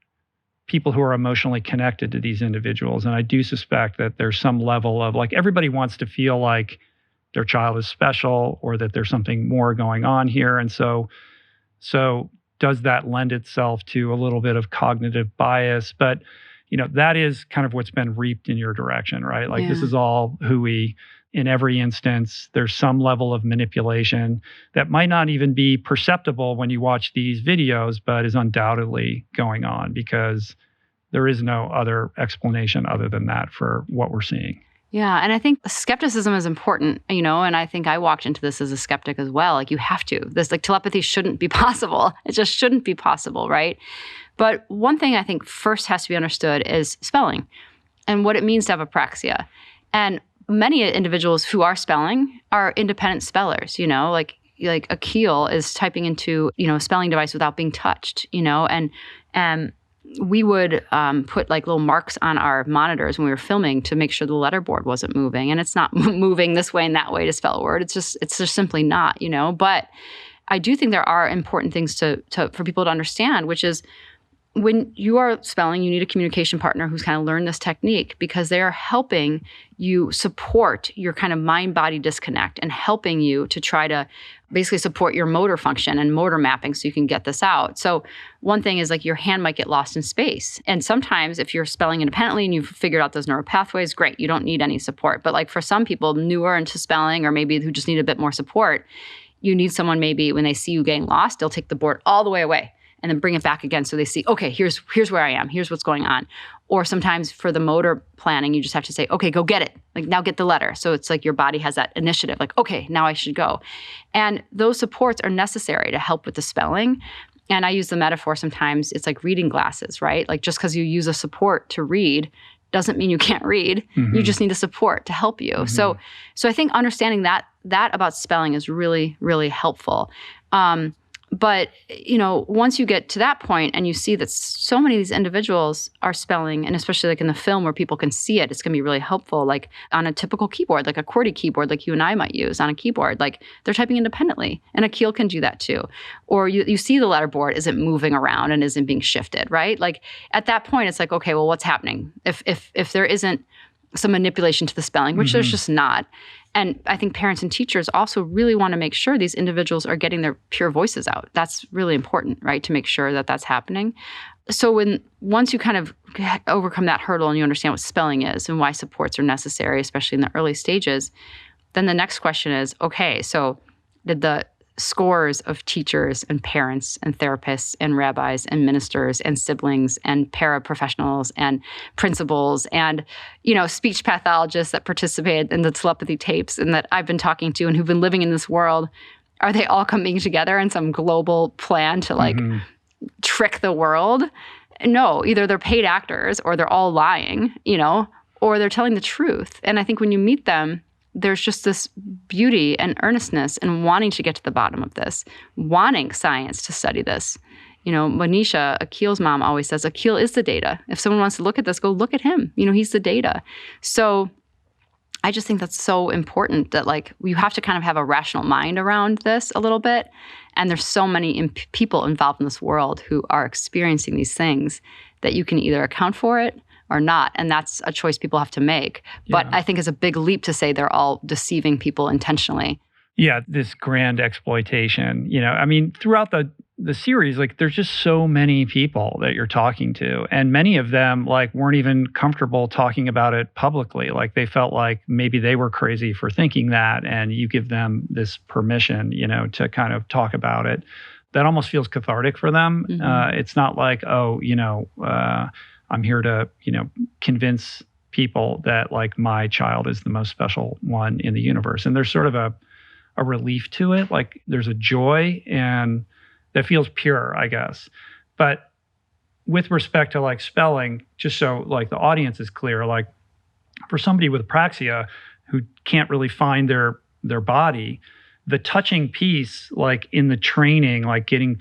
Speaker 2: people who are emotionally connected to these individuals. And I do suspect that there's some level of like, everybody wants to feel like their child is special or that there's something more going on here. And so does that lend itself to a little bit of cognitive bias? But, that is kind of what's been reaped in your direction, right? Like this is all hooey. In every instance, there's some level of manipulation that might not even be perceptible when you watch these videos, but is undoubtedly going on because there is no other explanation other than that for what we're seeing.
Speaker 1: Yeah. And I think skepticism is important, and I think I walked into this as a skeptic as well. Like you have to. This like telepathy shouldn't be possible. It just shouldn't be possible, right? But one thing I think first has to be understood is spelling and what it means to have apraxia. And many individuals who are spelling are independent spellers, like Akeel is typing into, a spelling device without being touched, and we would put like little marks on our monitors when we were filming to make sure the letterboard wasn't moving. And it's not moving this way and that way to spell a word. It's just simply not, But I do think there are important things for people to understand, which is when you are spelling, you need a communication partner who's kind of learned this technique, because they are helping you support your kind of mind-body disconnect and helping you to try to basically support your motor function and motor mapping so you can get this out. So one thing is like your hand might get lost in space. And sometimes if you're spelling independently and you've figured out those neural pathways, great, you don't need any support. But like for some people newer into spelling, or maybe who just need a bit more support, you need someone maybe when they see you getting lost, they'll take the board all the way away and then bring it back again so they see, okay, here's where I am, here's what's going on. Or sometimes for the motor planning, you just have to say, okay, go get it. Like now get the letter. So it's like your body has that initiative, like, okay, now I should go. And those supports are necessary to help with the spelling. And I use the metaphor sometimes, it's like reading glasses, right? Like just because you use a support to read doesn't mean you can't read. Mm-hmm. You just need a support to help you. Mm-hmm. So I think understanding that about spelling is really, really helpful. But, once you get to that point and you see that so many of these individuals are spelling, and especially like in the film where people can see it, it's going to be really helpful. Like on a typical keyboard, like a QWERTY keyboard, like you and I might use on a keyboard, like they're typing independently. And Akeel can do that too. Or you see the letterboard isn't moving around and isn't being shifted, right? Like at that point, it's like, okay, well, what's happening? If there isn't some manipulation to the spelling, which there's just not. And I think parents and teachers also really want to make sure these individuals are getting their pure voices out. That's really important, right? To make sure that that's happening. So once you kind of overcome that hurdle and you understand what spelling is and why supports are necessary, especially in the early stages, then the next question is, okay, so did the scores of teachers and parents and therapists and rabbis and ministers and siblings and paraprofessionals and principals and, speech pathologists that participated in the telepathy tapes and that I've been talking to and who've been living in this world, are they all coming together in some global plan to trick the world? No, either they're paid actors or they're all lying, or they're telling the truth. And I think when you meet them, there's just this beauty and earnestness and wanting to get to the bottom of this, wanting science to study this. Manisha, Akeel's mom, always says, Akeel is the data. If someone wants to look at this, go look at him. He's the data. So I just think that's so important that you have to kind of have a rational mind around this a little bit. And there's so many people involved in this world who are experiencing these things that you can either account for it or not. And that's a choice people have to make. But I think it's a big leap to say they're all deceiving people intentionally.
Speaker 2: Yeah, this grand exploitation. Throughout the series, there's just so many people that you're talking to. And many of them, weren't even comfortable talking about it publicly. They felt like maybe they were crazy for thinking that. And you give them this permission, to kind of talk about it. That almost feels cathartic for them. Mm-hmm. It's not like, I'm here to, convince people that my child is the most special one in the universe. And there's sort of a relief to it. There's a joy and that feels pure, I guess. But with respect to spelling, just so the audience is clear, for somebody with apraxia who can't really find their body, the touching piece, in the training, getting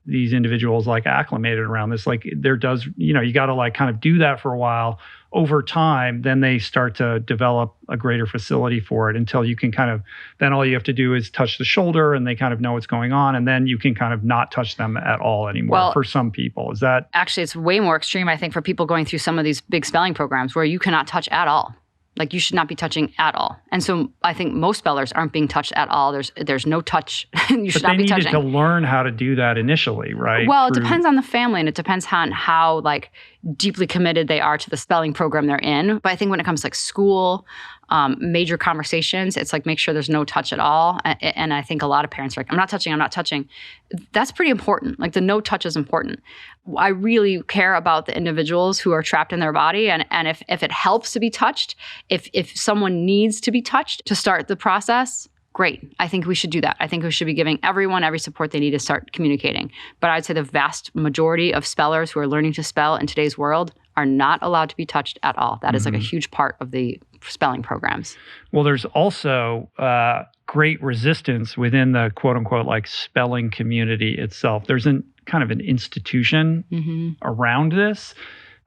Speaker 2: these individuals acclimated around this, there does, you got to kind of do that for a while. Over time, then they start to develop a greater facility for it until you can then all you have to do is touch the shoulder and they kind of know what's going on. And then you can kind of not touch them at all anymore for some people. Is that?
Speaker 1: Actually, it's way more extreme, I think, for people going through some of these big spelling programs where you cannot touch at all. You should not be touching at all. And so I think most spellers aren't being touched at all. There's no touch. You should not be touching.
Speaker 2: But they needed to learn how to do that initially, right?
Speaker 1: Well, it depends on the family and it depends on how deeply committed they are to the spelling program they're in. But I think when it comes to school, major conversations, it's make sure there's no touch at all. And I think a lot of parents are I'm not touching. That's pretty important. The no touch is important. I really care about the individuals who are trapped in their body. And if it helps to be touched, if someone needs to be touched to start the process, great. I think we should do that. I think we should be giving everyone every support they need to start communicating. But I'd say the vast majority of spellers who are learning to spell in today's world are not allowed to be touched at all. That is a huge part of the spelling programs.
Speaker 2: Well, there's also great resistance within the quote unquote like spelling community itself. There's kind of an institution around this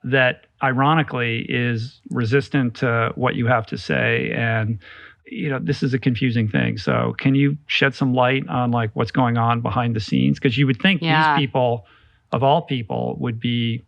Speaker 2: that ironically is resistant to what you have to say. And, this is a confusing thing. So can you shed some light on like what's going on behind the scenes? Because you would think these people, of all people, would be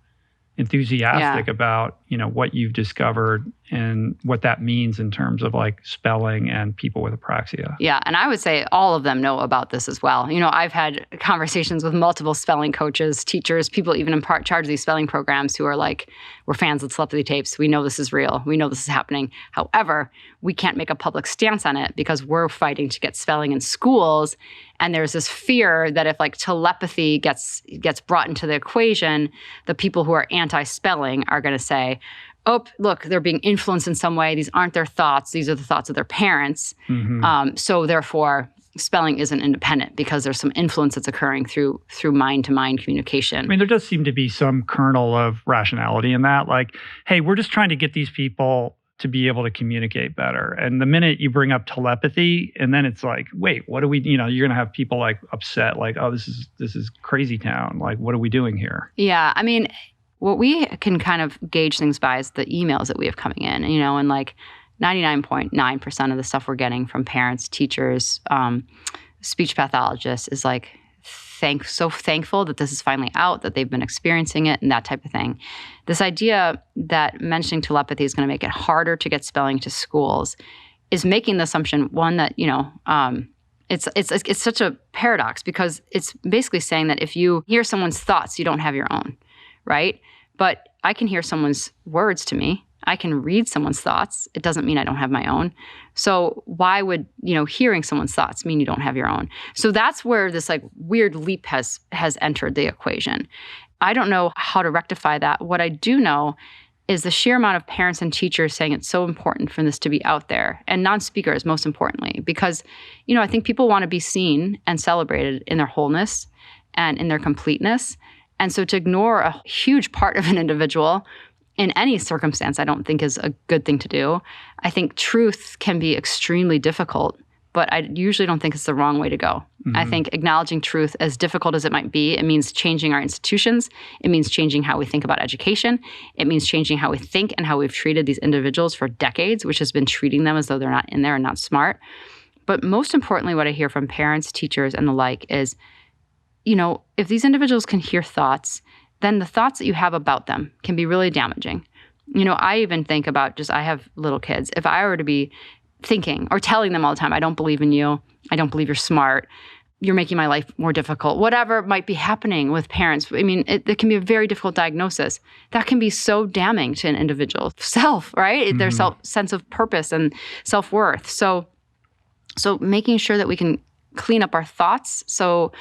Speaker 2: enthusiastic about, what you've discovered and what that means in terms of like spelling and people with apraxia.
Speaker 1: Yeah. And I would say all of them know about this as well. I've had conversations with multiple spelling coaches, teachers, people even in charge of these spelling programs who are like, we're fans of telepathy tapes. We know this is real. We know this is happening. However, we can't make a public stance on it because we're fighting to get spelling in schools. And there's this fear that if like telepathy gets brought into the equation, the people who are anti-spelling are going to say, oh, look, they're being influenced in some way. These aren't their thoughts. These are the thoughts of their parents. So therefore, spelling isn't independent because there's some influence that's occurring through mind-to-mind communication.
Speaker 2: I mean, there does seem to be some kernel of rationality in that. Like, hey, we're just trying to get these people to be able to communicate better. And the minute you bring up telepathy, and then it's like, wait, what do we, you're going to have people like upset, like, oh, this is crazy town. Like, what are we doing here?
Speaker 1: Yeah. I mean, what we can kind of gauge things by is the emails that we have coming in, and like 99.9% of the stuff we're getting from parents, teachers, speech pathologists is like, so thankful that this is finally out, that they've been experiencing it and that type of thing. This idea that mentioning telepathy is going to make it harder to get spelling to schools is making the assumption, one, that, it's such a paradox because it's basically saying that if you hear someone's thoughts, you don't have your own, right? But I can hear someone's words to me. I can read someone's thoughts. It doesn't mean I don't have my own. So why would, hearing someone's thoughts mean you don't have your own? So that's where this like weird leap has entered the equation. I don't know how to rectify that. What I do know is the sheer amount of parents and teachers saying it's so important for this to be out there, and non-speakers most importantly, because, I think people want to be seen and celebrated in their wholeness and in their completeness. And so to ignore a huge part of an individual in any circumstance, I don't think is a good thing to do. I think truth can be extremely difficult, but I usually don't think it's the wrong way to go. I think acknowledging truth, as difficult as it might be, it means changing our institutions. It means changing how we think about education. It means changing how we think and how we've treated these individuals for decades, which has been treating them as though they're not in there and not smart. But most importantly, what I hear from parents, teachers, and the like is, if these individuals can hear thoughts, then the thoughts that you have about them can be really damaging. I even think about I have little kids. If I were to be thinking or telling them all the time, I don't believe in you, I don't believe you're smart, you're making my life more difficult, whatever might be happening with parents. I mean, it can be a very difficult diagnosis. That can be so damning to an individual's self, right? Their sense of purpose and self-worth. So making sure that we can clean up our thoughts so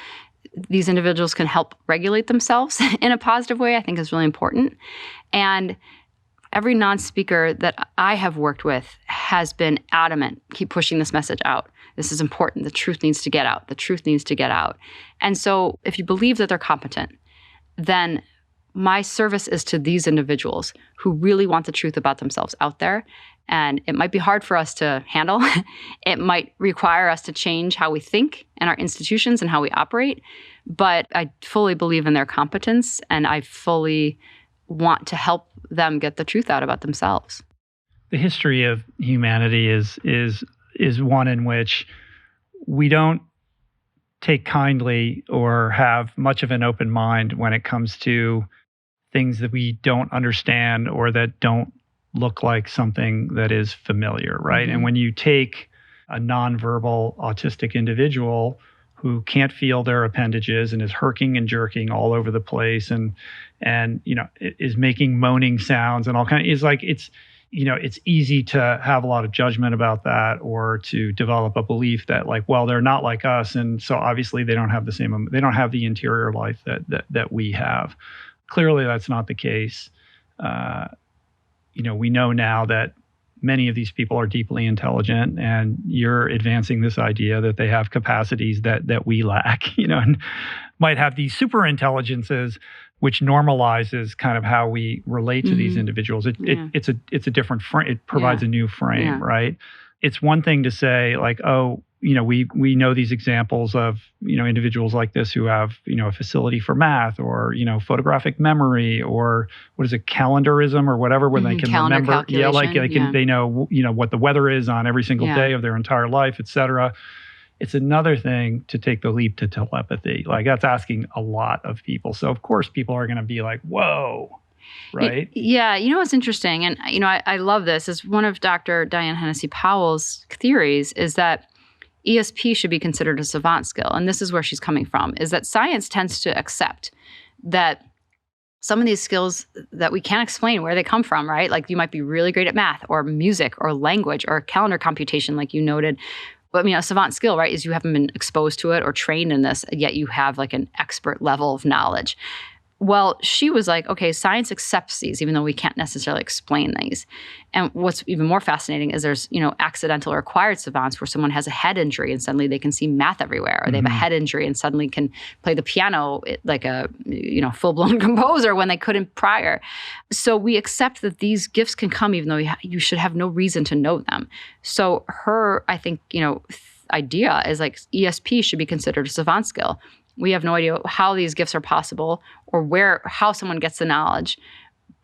Speaker 1: these individuals can help regulate themselves in a positive way, I think is really important. And every non-speaker that I have worked with has been adamant, keep pushing this message out. This is important. The truth needs to get out. The truth needs to get out. And so if you believe that they're competent, then my service is to these individuals who really want the truth about themselves out there. And it might be hard for us to handle. It might require us to change how we think and our institutions and how we operate. But I fully believe in their competence, and I fully want to help them get the truth out about themselves.
Speaker 2: The history of humanity is one in which we don't take kindly or have much of an open mind when it comes to things that we don't understand or that don't look like something that is familiar, right? And when you take a nonverbal autistic individual who can't feel their appendages and is herking and jerking all over the place and is making moaning sounds and all kind of, it's easy to have a lot of judgment about that, or to develop a belief that like, well, they're not like us, and so obviously they don't have the interior life that we have. Clearly, that's not the case. We know now that many of these people are deeply intelligent, and you're advancing this idea that they have capacities that we lack, and might have these super intelligences, which normalizes kind of how we relate to these individuals. It's a different frame. It provides a new frame, right? It's one thing to say like, oh, we know these examples of, individuals like this who have, a facility for math or, photographic memory or what is it, calendarism or whatever, where they can
Speaker 1: Calendar
Speaker 2: remember. Yeah, like
Speaker 1: calculation,
Speaker 2: they know, what the weather is on every single day of their entire life, et cetera. It's another thing to take the leap to telepathy. Like that's asking a lot of people. So of course people are going to be like, whoa, right?
Speaker 1: Yeah. What's interesting, and, I love this, is one of Dr. Diane Hennessy Powell's theories is that ESP should be considered a savant skill. And this is where she's coming from, is that science tends to accept that some of these skills that we can't explain where they come from, right? Like you might be really great at math or music or language or calendar computation, like you noted. But a savant skill, right, is you haven't been exposed to it or trained in this, yet you have like an expert level of knowledge. Well, she was like, okay, science accepts these, even though we can't necessarily explain these. And what's even more fascinating is there's, accidental or acquired savants where someone has a head injury and suddenly they can see math everywhere, or they have a head injury and suddenly can play the piano like a, full-blown composer when they couldn't prior. So we accept that these gifts can come even though you should have no reason to know them. So her, I think, idea is like ESP should be considered a savant skill. We have no idea how these gifts are possible or how someone gets the knowledge.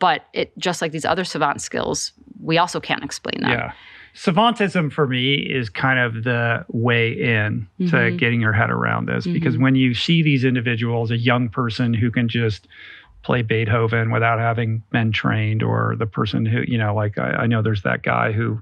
Speaker 1: But just like these other savant skills, we also can't explain them.
Speaker 2: Yeah. Savantism for me is kind of the way in to getting your head around this. Because when you see these individuals, a young person who can just play Beethoven without having been trained, or the person who, like I know there's that guy who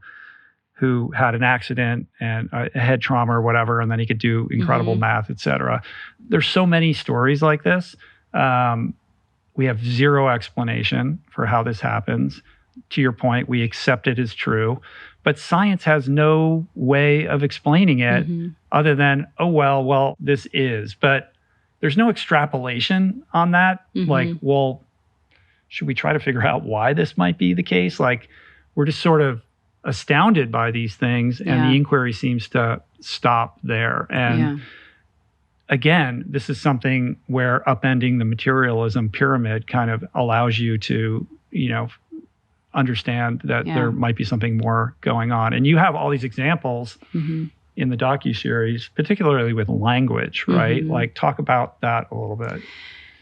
Speaker 2: had an accident and a head trauma or whatever, and then he could do incredible math, et cetera. There's so many stories like this. We have zero explanation for how this happens. To your point, we accept it as true, but science has no way of explaining it other than, well, this is. But there's no extrapolation on that. Like, well, should we try to figure out why this might be the case? Like, we're just sort of astounded by these things, and the inquiry seems to stop there. And again, this is something where upending the materialism pyramid kind of allows you to, understand that there might be something more going on. And you have all these examples in the docuseries, particularly with language, right? Like, talk about that a little bit.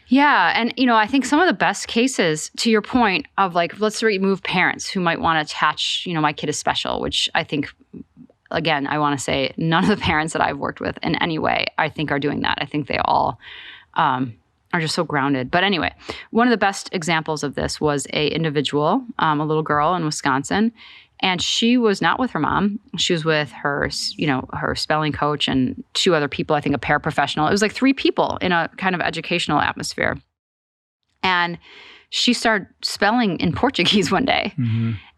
Speaker 1: Yeah. And, I think some of the best cases, to your point of like, let's remove parents who might want to attach, my kid is special, which I think, again, I want to say none of the parents that I've worked with in any way, I think, are doing that. I think they all are just so grounded. But anyway, one of the best examples of this was a individual, a little girl in Wisconsin. And she was not with her mom. She was with her, her spelling coach and two other people, I think a paraprofessional. It was like three people in a kind of educational atmosphere. And she started spelling in Portuguese one day.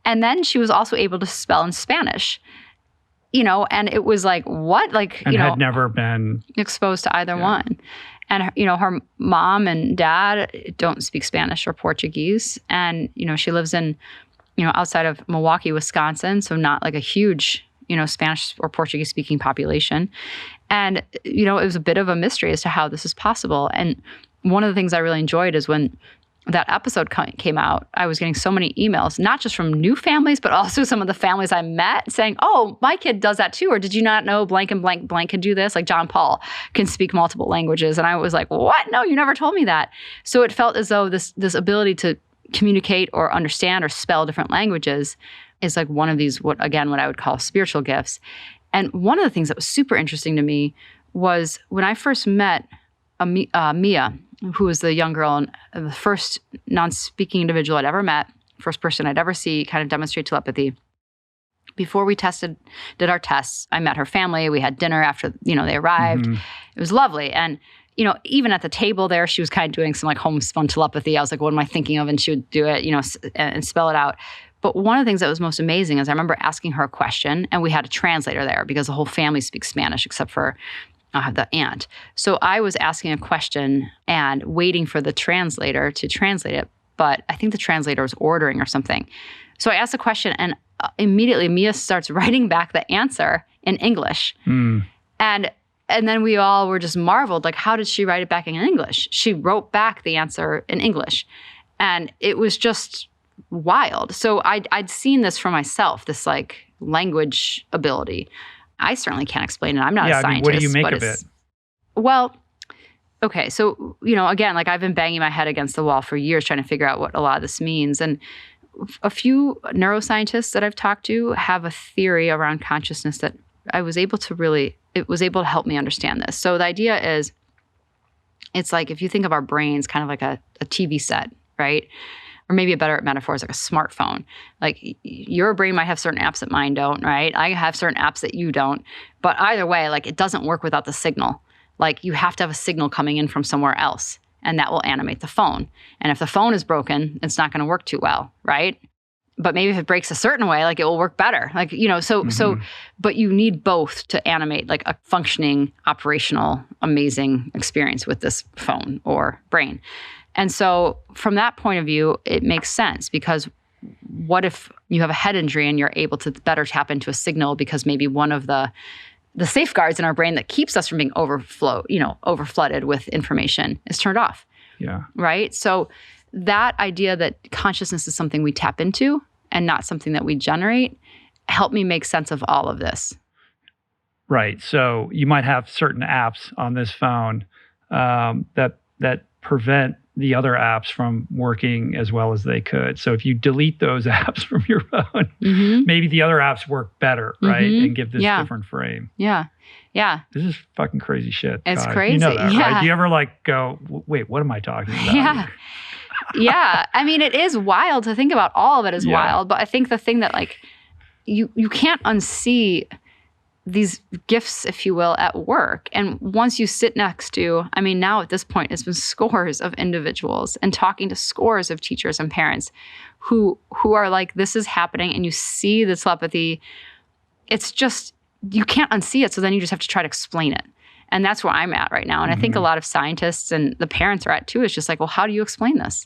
Speaker 1: And then she was also able to spell in Spanish, and it was like, what? Like,
Speaker 2: and had never been
Speaker 1: exposed to either one. And, her mom and dad don't speak Spanish or Portuguese. And, she lives in, outside of Milwaukee, Wisconsin, so not like a huge, Spanish or Portuguese speaking population. And, it was a bit of a mystery as to how this is possible. And one of the things I really enjoyed is when that episode came out, I was getting so many emails, not just from new families, but also some of the families I met saying, oh, my kid does that too. Or did you not know blank and blank blank can do this? Like John Paul can speak multiple languages. And I was like, what? No, you never told me that. So it felt as though this ability to communicate or understand or spell different languages is like one of these, what I would call spiritual gifts. And one of the things that was super interesting to me was when I first met Mia, who was the young girl and the first non-speaking individual I'd ever met, first person I'd ever see kind of demonstrate telepathy. Before we did our tests, I met her family. We had dinner after, they arrived. It was lovely. And, even at the table there, she was kind of doing some like homespun telepathy. I was like, what am I thinking of? And she would do it, and spell it out. But one of the things that was most amazing is I remember asking her a question, and we had a translator there because the whole family speaks Spanish except for the aunt. So I was asking a question and waiting for the translator to translate it, but I think the translator was ordering or something. So I asked a question, and immediately Mia starts writing back the answer in English. And then we all were just marveled, like, how did she write it back in English? She wrote back the answer in English. And it was just wild. So I'd seen this for myself, this like language ability. I certainly can't explain it. I'm not a scientist.
Speaker 2: What do you make of it?
Speaker 1: Well, okay. So, again, like I've been banging my head against the wall for years trying to figure out what a lot of this means. And a few neuroscientists that I've talked to have a theory around consciousness that it was able to help me understand this. So the idea is, it's like if you think of our brains kind of like a TV set, right? Or maybe a better metaphor is like a smartphone. Like your brain might have certain apps that mine don't, right? I have certain apps that you don't. But either way, like it doesn't work without the signal. Like you have to have a signal coming in from somewhere else, and that will animate the phone. And if the phone is broken, it's not going to work too well, right? But maybe if it breaks a certain way, like it will work better. Like, but you need both to animate like a functioning, operational, amazing experience with this phone or brain. And so from that point of view, it makes sense, because what if you have a head injury and you're able to better tap into a signal because maybe one of the safeguards in our brain that keeps us from being overflooded with information is turned off.
Speaker 2: Yeah.
Speaker 1: Right? So that idea that consciousness is something we tap into and not something that we generate helped me make sense of all of this.
Speaker 2: Right. So you might have certain apps on this phone that prevent the other apps from working as well as they could. So if you delete those apps from your phone, maybe the other apps work better, right? And give this different frame.
Speaker 1: Yeah. Yeah.
Speaker 2: This is fucking crazy shit.
Speaker 1: It's
Speaker 2: God.
Speaker 1: crazy.
Speaker 2: You know that,
Speaker 1: yeah.
Speaker 2: right? Do you ever like go, wait, what am I talking about?
Speaker 1: Yeah. Yeah. I mean, it is wild to think about. All of it is wild. But I think the thing that like, you can't unsee these gifts, if you will, at work. And once you sit next to, I mean, now at this point, it's been scores of individuals and talking to scores of teachers and parents who are like, this is happening, and you see the telepathy. It's just, you can't unsee it. So then you just have to try to explain it. And that's where I'm at right now. And I think a lot of scientists and the parents are at too. It's just like, well, how do you explain this?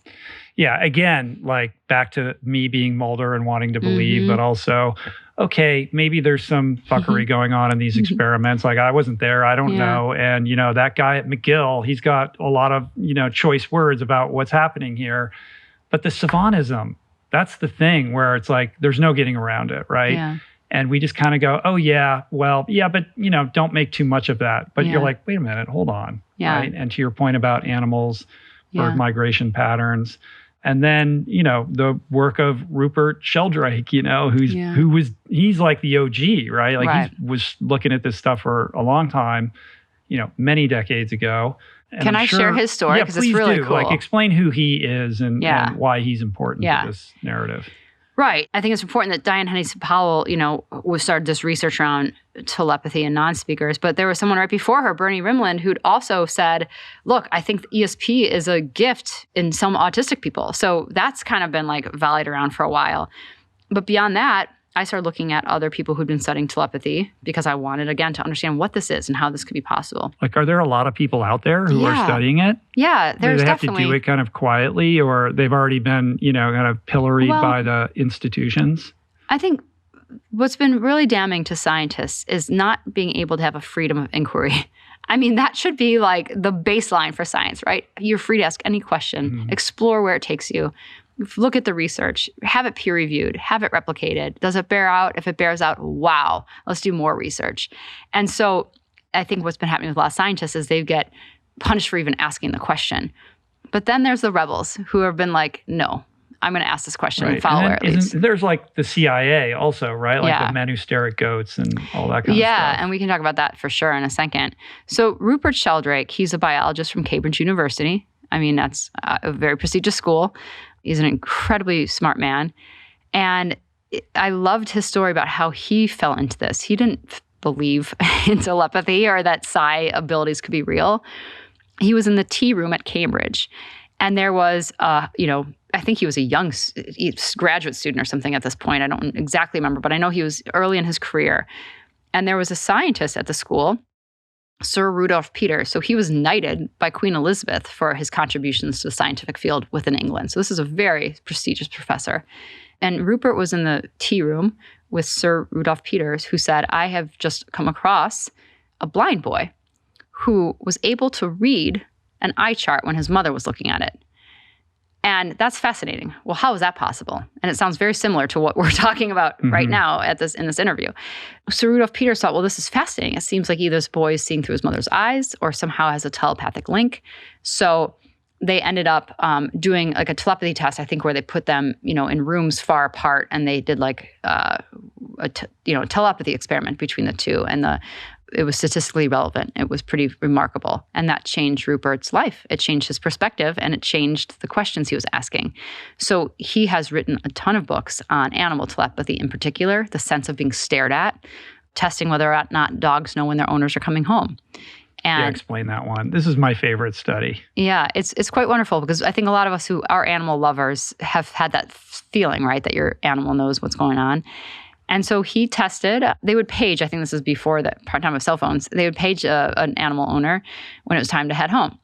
Speaker 2: Yeah. Again, like back to me being Mulder and wanting to believe, but also, okay, maybe there's some fuckery going on in these experiments. Like I wasn't there. I don't know. And, that guy at McGill, he's got a lot of, choice words about what's happening here. But the savantism, that's the thing where it's like, there's no getting around it. Right. Yeah. And we just kind of go, oh, yeah, well, yeah, but, don't make too much of that. But you're like, wait a minute, hold on. Yeah. Right? And to your point about animals, bird migration patterns, and then, the work of Rupert Sheldrake, he's like the OG, right? Like he was looking at this stuff for a long time, many decades ago. And
Speaker 1: Can I share his story? Because it's really cool.
Speaker 2: Like explain who he is and why he's important to this narrative.
Speaker 1: Right. I think it's important that Diane Hennessy Powell, started this research around telepathy and non-speakers. But there was someone right before her, Bernie Rimland, who'd also said, look, I think ESP is a gift in some autistic people. So that's kind of been like volleyed around for a while. But beyond that, I started looking at other people who'd been studying telepathy because I wanted, again, to understand what this is and how this could be possible.
Speaker 2: Like, are there a lot of people out there who are studying it?
Speaker 1: Yeah, there's definitely. Do they have to do
Speaker 2: it kind of quietly, or they've already been, kind of pilloried by the institutions?
Speaker 1: I think what's been really damning to scientists is not being able to have a freedom of inquiry. I mean, that should be like the baseline for science, right? You're free to ask any question, explore where it takes you. Look at the research, have it peer reviewed, have it replicated. Does it bear out? If it bears out, wow, let's do more research. And so I think what's been happening with a lot of scientists is they get punished for even asking the question. But then there's the rebels who have been like, no, I'm going to ask this question and follow where it leads.
Speaker 2: There's like the CIA also, right? Like the men who stare at goats and all that kind of stuff.
Speaker 1: Yeah, and we can talk about that for sure in a second. So Rupert Sheldrake, he's a biologist from Cambridge University. I mean, that's a very prestigious school. He's an incredibly smart man. And I loved his story about how he fell into this. He didn't believe in telepathy or that psi abilities could be real. He was in the tea room at Cambridge. And there was, I think he was a young graduate student or something at this point. I don't exactly remember, but I know he was early in his career. And there was a scientist at the school, Sir Rudolph Peters. So he was knighted by Queen Elizabeth for his contributions to the scientific field within England. So this is a very prestigious professor. And Rupert was in the tea room with Sir Rudolph Peters, who said, I have just come across a blind boy who was able to read an eye chart when his mother was looking at it. And that's fascinating. Well, how is that possible? And it sounds very similar to what we're talking about right now in this interview. So Rudolf Peters thought, well, this is fascinating. It seems like either this boy is seeing through his mother's eyes or somehow has a telepathic link. So they ended up doing like a telepathy test, I think, where they put them, in rooms far apart, and they did like a telepathy experiment between the two, and it was statistically relevant. It was pretty remarkable, and that changed Rupert's life. It changed his perspective, and it changed the questions he was asking. So he has written a ton of books on animal telepathy, in particular, the sense of being stared at, testing whether or not dogs know when their owners are coming home. And
Speaker 2: explain that one. This is my favorite study.
Speaker 1: Yeah, it's quite wonderful because I think a lot of us who are animal lovers have had that feeling, right, that your animal knows what's going on. And so he tested, they would page, I think this is before the time of cell phones, they would page an animal owner when it was time to head home.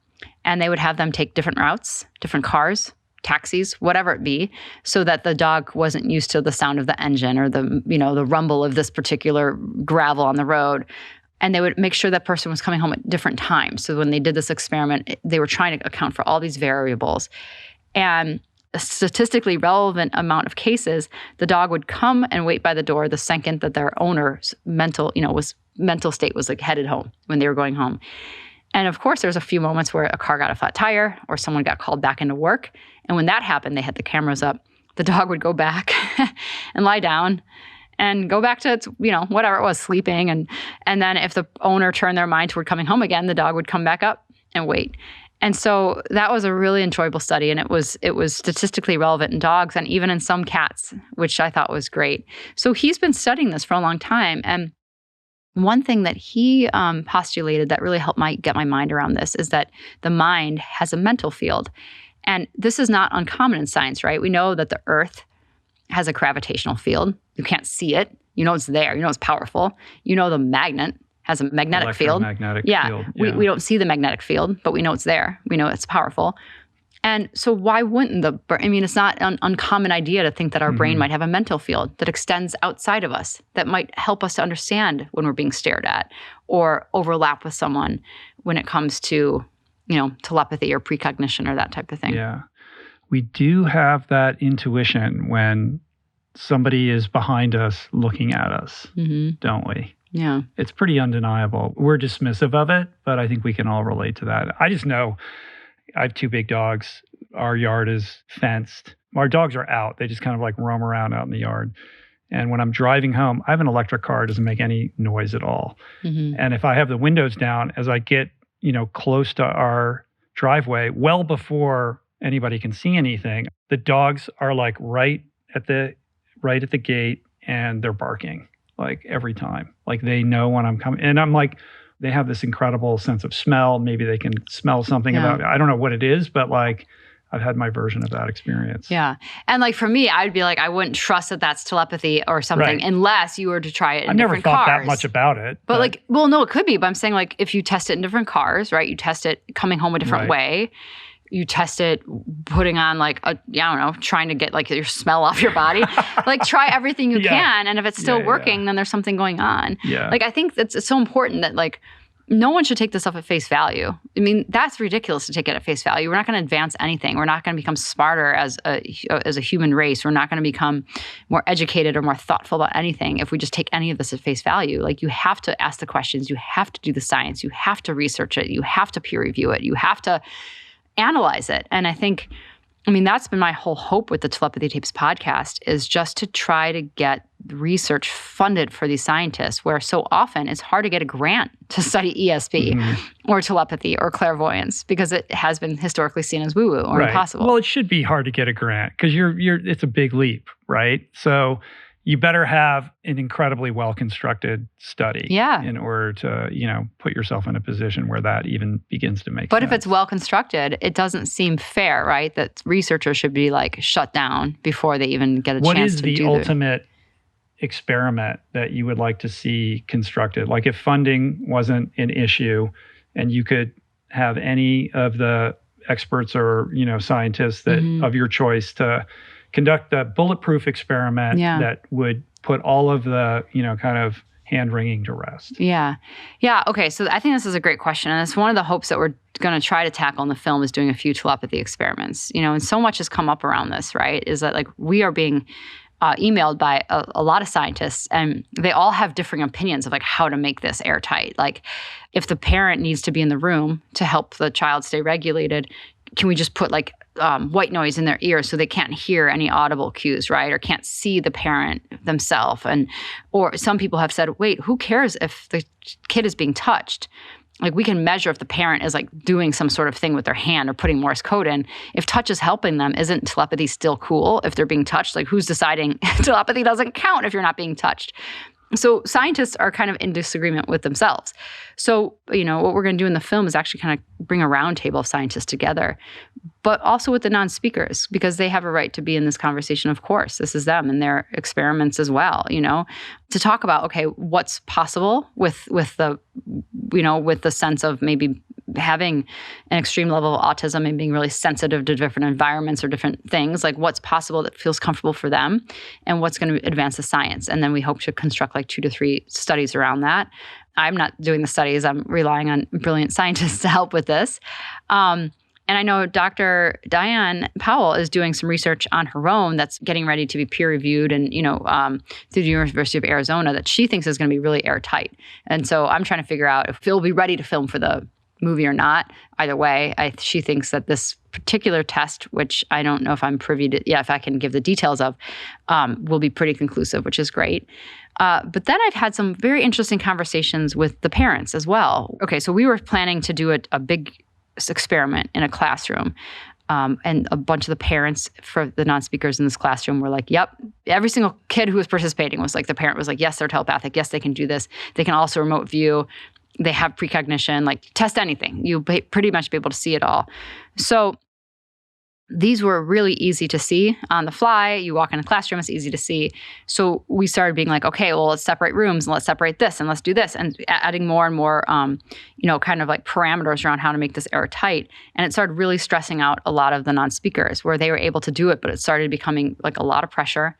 Speaker 1: And they would have them take different routes, different cars, taxis, whatever it be, so that the dog wasn't used to the sound of the engine or the rumble of this particular gravel on the road. And they would make sure that person was coming home at different times. So when they did this experiment, they were trying to account for all these variables. And a statistically relevant amount of cases, the dog would come and wait by the door the second that their owner's mental state was like headed home when they were going home. And of course, there's a few moments where a car got a flat tire or someone got called back into work. And when that happened, they had the cameras up. The dog would go back and lie down and go back to its, whatever it was, sleeping. And then if the owner turned their mind toward coming home again, the dog would come back up and wait. And so that was a really enjoyable study, and it was statistically relevant in dogs and even in some cats, which I thought was great. So he's been studying this for a long time. And one thing that he postulated that really helped get my mind around this is that the mind has a mental field. And this is not uncommon in science, right? We know that the Earth has a gravitational field. You can't see it. You know it's there. You know it's powerful. You know the magnet has a magnetic field.
Speaker 2: Field. Yeah.
Speaker 1: We don't see the magnetic field, but we know it's there. We know it's powerful. And so why wouldn't it's not an uncommon idea to think that our brain might have a mental field that extends outside of us, that might help us to understand when we're being stared at or overlap with someone when it comes to, telepathy or precognition or that type of thing.
Speaker 2: Yeah. We do have that intuition when somebody is behind us looking at us, don't we?
Speaker 1: Yeah.
Speaker 2: It's pretty undeniable. We're dismissive of it, but I think we can all relate to that. I just know I have 2 big dogs. Our yard is fenced. Our dogs are out. They just kind of like roam around out in the yard. And when I'm driving home, I have an electric car. It doesn't make any noise at all. And if I have the windows down, as I get, close to our driveway, well before anybody can see anything, the dogs are like right at the gate, and they're barking like every time. Like they know when I'm coming. And I'm like, they have this incredible sense of smell. Maybe they can smell something about it. I don't know what it is, but like I've had my version of that experience.
Speaker 1: Yeah. And like for me, I'd be like, I wouldn't trust that that's telepathy or something unless you were to try it in different cars.
Speaker 2: I've never thought that much about it.
Speaker 1: But like, well, no, it could be. But I'm saying like if you test it in different cars, right? You test it coming home a different way. You test it putting on like trying to get like your smell off your body. Like try everything you can. And if it's still working, then there's something going on. Yeah. Like I think it's so important that like no one should take this stuff at face value. I mean, that's ridiculous to take it at face value. We're not going to advance anything. We're not going to become smarter as a human race. We're not going to become more educated or more thoughtful about anything if we just take any of this at face value. Like you have to ask the questions. You have to do the science. You have to research it. You have to peer review it. You have to analyze it. And I think, that's been my whole hope with the Telepathy Tapes podcast is just to try to get research funded for these scientists where so often it's hard to get a grant to study ESP or telepathy or clairvoyance because it has been historically seen as woo-woo or impossible.
Speaker 2: Well, it should be hard to get a grant because it's a big leap, right? So you better have an incredibly well-constructed study in order to, put yourself in a position where that even begins to make sense.
Speaker 1: But if it's well-constructed, it doesn't seem fair, right? That researchers should be like shut down before they even get a chance to do
Speaker 2: What is the ultimate experiment that you would like to see constructed? Like if funding wasn't an issue and you could have any of the experts or, scientists that of your choice to conduct a bulletproof experiment that would put all of the, kind of hand-wringing to rest.
Speaker 1: Yeah. Yeah. Okay. So I think this is a great question. And it's one of the hopes that we're going to try to tackle in the film is doing a few telepathy experiments. And so much has come up around this, right? Is that like we are being emailed by a lot of scientists, and they all have differing opinions of like how to make this airtight. Like if the parent needs to be in the room to help the child stay regulated, can we just put like white noise in their ear so they can't hear any audible cues, right? Or can't see the parent themselves. Or some people have said, wait, who cares if the kid is being touched? Like we can measure if the parent is like doing some sort of thing with their hand or putting Morse code in. If touch is helping them, isn't telepathy still cool if they're being touched? Like who's deciding telepathy doesn't count if you're not being touched? So scientists are kind of in disagreement with themselves. So, what we're going to do in the film is actually kind of bring a round table of scientists together, but also with the non-speakers, because they have a right to be in this conversation, of course. This is them and their experiments as well, to talk about, okay, what's possible with the sense of maybe having an extreme level of autism and being really sensitive to different environments or different things, like what's possible that feels comfortable for them and what's going to advance the science. And then we hope to construct like 2 to 3 studies around that. I'm not doing the studies. I'm relying on brilliant scientists to help with this. And I know Dr. Diane Powell is doing some research on her own that's getting ready to be peer-reviewed and, through the University of Arizona that she thinks is going to be really airtight. And so I'm trying to figure out if Phil will be ready to film for the movie or not. Either way, she thinks that this particular test, which I don't know if I'm privy to, if I can give the details of, will be pretty conclusive, which is great. But then I've had some very interesting conversations with the parents as well. Okay, so we were planning to do a big experiment in a classroom. And a bunch of the parents for the non-speakers in this classroom were like, yep. Every single kid who was participating was like, the parent was like, yes, they're telepathic. Yes, they can do this. They can also remote view. They have precognition, like test anything. You'll pretty much be able to see it all. So these were really easy to see on the fly. You walk in a classroom, it's easy to see. So we started being like, okay, well, let's separate rooms and let's separate this and let's do this, and adding more and more, kind of like parameters around how to make this airtight. And it started really stressing out a lot of the non-speakers where they were able to do it, but it started becoming like a lot of pressure,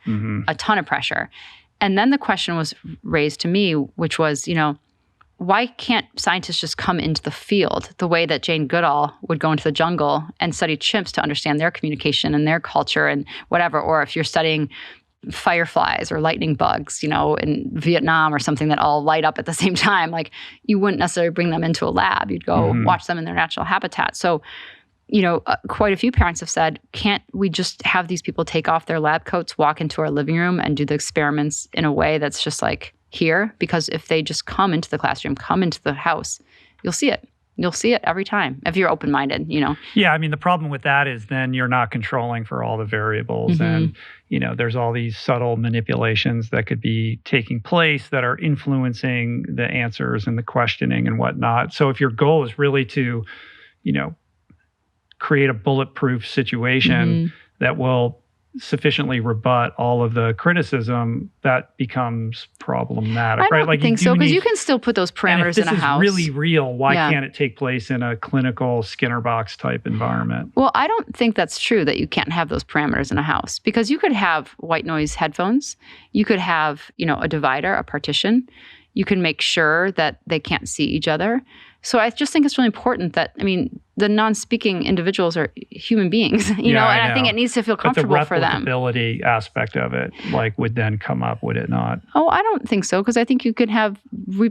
Speaker 1: a ton of pressure. And then the question was raised to me, which was, why can't scientists just come into the field the way that Jane Goodall would go into the jungle and study chimps to understand their communication and their culture and whatever? Or if you're studying fireflies or lightning bugs, in Vietnam or something that all light up at the same time, like you wouldn't necessarily bring them into a lab. You'd go watch them in their natural habitat. So, quite a few parents have said, can't we just have these people take off their lab coats, walk into our living room and do the experiments in a way that's just like here? Because if they just come into the classroom, come into the house, you'll see it. You'll see it every time if you're open-minded,
Speaker 2: Yeah, I mean, the problem with that is then you're not controlling for all the variables. And, there's all these subtle manipulations that could be taking place that are influencing the answers and the questioning and whatnot. So if your goal is really to, create a bulletproof situation that will sufficiently rebut all of the criticism, that becomes problematic,
Speaker 1: right? I
Speaker 2: don't
Speaker 1: think so, because you can still put those parameters in a house.
Speaker 2: And if this is really real, why can't it take place in a clinical Skinner box type environment?
Speaker 1: Well, I don't think that's true that you can't have those parameters in a house, because you could have white noise headphones. You could have, a divider, a partition. You can make sure that they can't see each other. So I just think it's really important that, the non-speaking individuals are human beings, and I think it needs to feel comfortable for them.
Speaker 2: But the replicability aspect of it, would then come up, would it not?
Speaker 1: Oh, I don't think so, because I think you could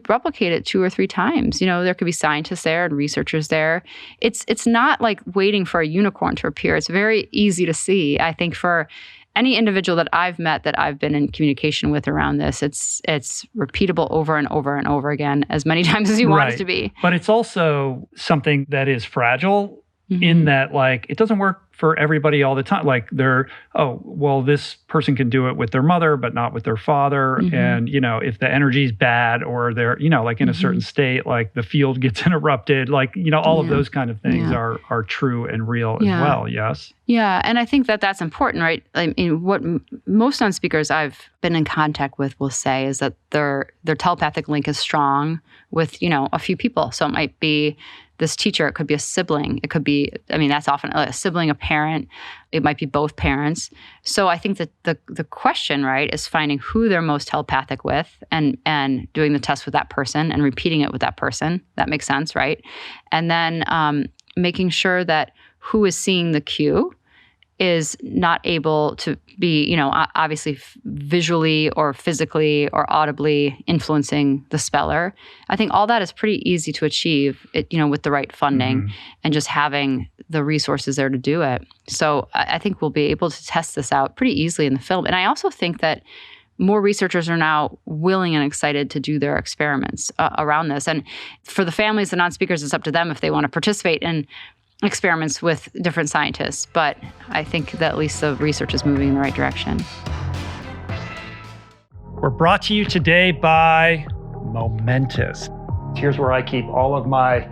Speaker 1: replicate it 2 or 3 times. There could be scientists there and researchers there. It's not like waiting for a unicorn to appear. It's very easy to see. I think for any individual that I've met that I've been in communication with around this, it's repeatable over and over and over again, as many times as you want it to be.
Speaker 2: But it's also something that is fragile in that, it doesn't work for everybody all the time. This person can do it with their mother, but not with their father. And, if the energy's bad or they're, in a certain state, the field gets interrupted, all of those kind of things are true and real as well. Yes.
Speaker 1: Yeah. And I think that that's important, right? What most non-speakers I've been in contact with will say is that their telepathic link is strong with, a few people. So it might be this teacher. It could be a sibling. It could be, that's often a sibling, a parent. It might be both parents. So I think that the question, right, is finding who they're most telepathic with and doing the test with that person and repeating it with that person. That makes sense, right? And then making sure that who is seeing the cue is not able to be, obviously visually or physically or audibly influencing the speller. I think all that is pretty easy to achieve, with the right funding and just having the resources there to do it. So I think we'll be able to test this out pretty easily in the film. And I also think that more researchers are now willing and excited to do their experiments around this. And for the families, the non-speakers, it's up to them if they want to participate in experiments with different scientists, but I think that at least the research is moving in the right direction.
Speaker 2: We're brought to you today by Momentous. Here's where I keep all of my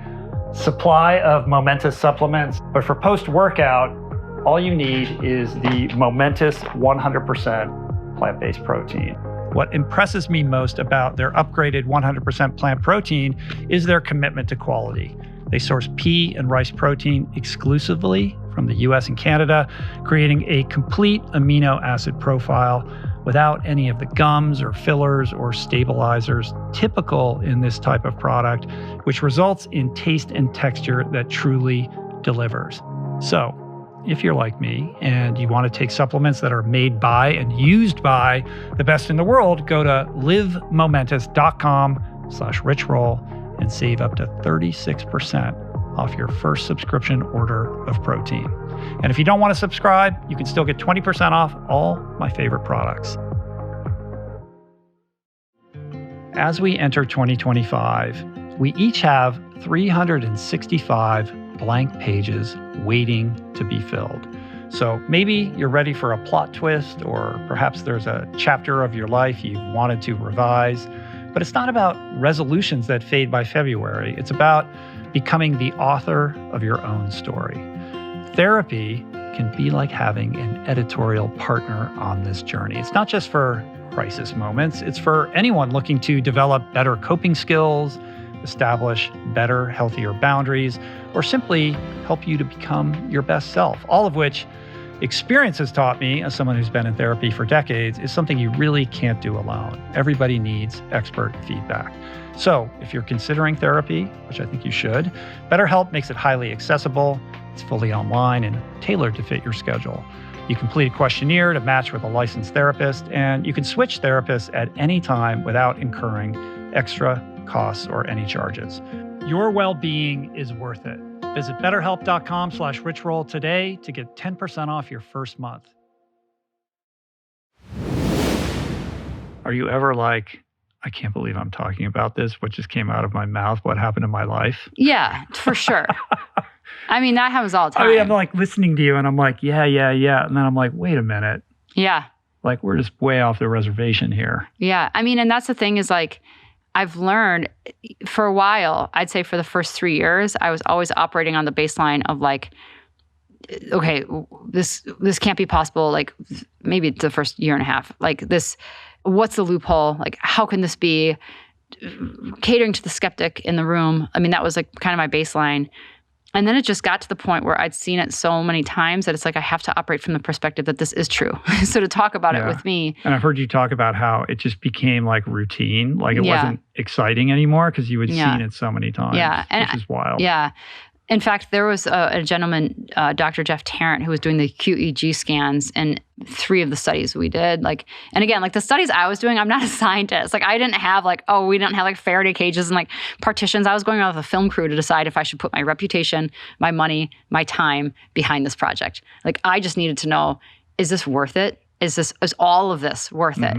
Speaker 2: supply of Momentous supplements. But for post-workout, all you need is the Momentous 100% plant-based protein. What impresses me most about their upgraded 100% plant protein is their commitment to quality. They source pea and rice protein exclusively from the US and Canada, creating a complete amino acid profile without any of the gums or fillers or stabilizers typical in this type of product, which results in taste and texture that truly delivers. So, if you're like me and you want to take supplements that are made by and used by the best in the world, go to livemomentous.com/richroll and save up to 36% off your first subscription order of protein. And if you don't want to subscribe, you can still get 20% off all my favorite products. As we enter 2025, we each have 365 blank pages waiting to be filled. So maybe you're ready for a plot twist, or perhaps there's a chapter of your life you've wanted to revise. But it's not about resolutions that fade by February. It's about becoming the author of your own story. Therapy can be like having an editorial partner on this journey. It's not just for crisis moments. It's for anyone looking to develop better coping skills, establish better, healthier boundaries, or simply help you to become your best self, all of which experience has taught me, as someone who's been in therapy for decades, is something you really can't do alone. Everybody needs expert feedback. So if you're considering therapy, which I think you should, BetterHelp makes it highly accessible. It's fully online and tailored to fit your schedule. You complete a questionnaire to match with a licensed therapist, and you can switch therapists at any time without incurring extra costs or any charges. Your well-being is worth it. Visit betterhelp.com/richroll today to get 10% off your first month. Are you ever like, I can't believe I'm talking about this, what just came out of my mouth, what happened in my life?
Speaker 1: Yeah, for sure. That happens all the time.
Speaker 2: I'm like listening to you and I'm like, yeah. And then I'm like, wait a minute.
Speaker 1: Yeah.
Speaker 2: Like we're just way off the reservation here.
Speaker 1: Yeah. And that's the thing is like, I've learned for a while, I'd say for the first 3 years, I was always operating on the baseline of like, okay, this can't be possible. Like maybe the first year and a half, like this, what's the loophole? Like, how can this be? Catering to the skeptic in the room. That was like kind of my baseline. And then it just got to the point where I'd seen it so many times that it's like I have to operate from the perspective that this is true. So to talk about it with me.
Speaker 2: And I've heard you talk about how it just became like routine. Like it wasn't exciting anymore because you had seen it so many times, which is wild.
Speaker 1: Yeah. In fact, there was a gentleman, Dr. Jeff Tarrant, who was doing the QEEG scans in 3 of the studies we did. Like, and again, like the studies I was doing, I'm not a scientist. Like I didn't have like, we didn't have like Faraday cages and like partitions. I was going around with a film crew to decide if I should put my reputation, my money, my time behind this project. Like I just needed to know, is this worth it? Is all of this worth it?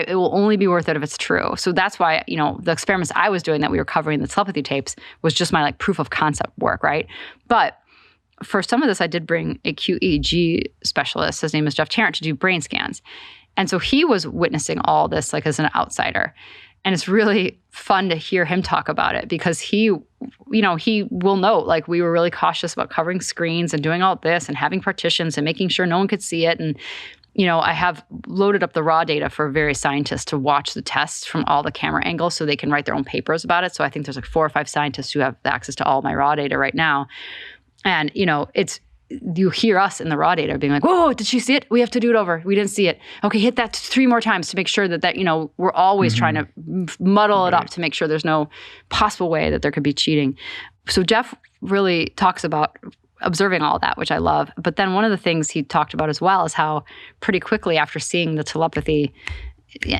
Speaker 1: It will only be worth it if it's true. So that's why, the experiments I was doing that we were covering in the telepathy tapes was just my like proof of concept work, right? But for some of this, I did bring a QEEG specialist. His name is Jeff Tarrant, to do brain scans. And so he was witnessing all this like as an outsider. And it's really fun to hear him talk about it because he will note like we were really cautious about covering screens and doing all this and having partitions and making sure no one could see it. And I have loaded up the raw data for various scientists to watch the tests from all the camera angles so they can write their own papers about it. So I think there's like 4 or 5 scientists who have access to all my raw data right now. And, you hear us in the raw data being like, whoa, did she see it? We have to do it over. We didn't see it. Okay, hit that 3 more times to make sure that we're always trying to muddle it up to make sure there's no possible way that there could be cheating. So Jeff really talks about observing all that, which I love. But then one of the things he talked about as well is how pretty quickly after seeing the telepathy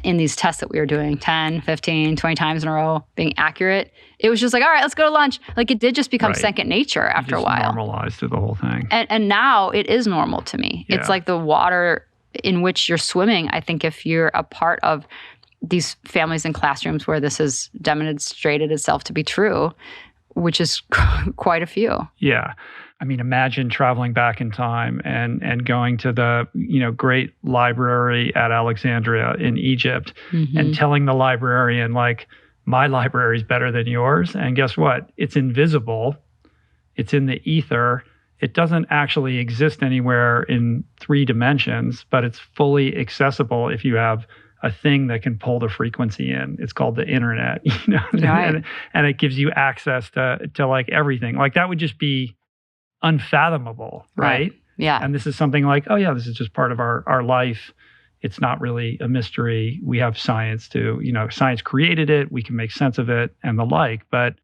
Speaker 1: in these tests that we were doing 10, 15, 20 times in a row being accurate, it was just like, all right, let's go to lunch. Like it did just become second nature after a while.
Speaker 2: Normalized to the whole thing.
Speaker 1: And now it is normal to me. Yeah. It's like the water in which you're swimming. I think if you're a part of these families and classrooms where this has demonstrated itself to be true, which is quite a few.
Speaker 2: Yeah. I mean, imagine traveling back in time and going to the, great library at Alexandria in Egypt and telling the librarian, like, my library is better than yours. And guess what? It's invisible. It's in the ether. It doesn't actually exist anywhere in 3 dimensions, but it's fully accessible if you have a thing that can pull the frequency in. It's called the internet,
Speaker 1: Right.
Speaker 2: and it gives you access to like everything. Like that would just be unfathomable, right?
Speaker 1: Yeah.
Speaker 2: And this is something like, oh yeah, this is just part of our life. It's not really a mystery. We have science science created it. We can make sense of it and the like. But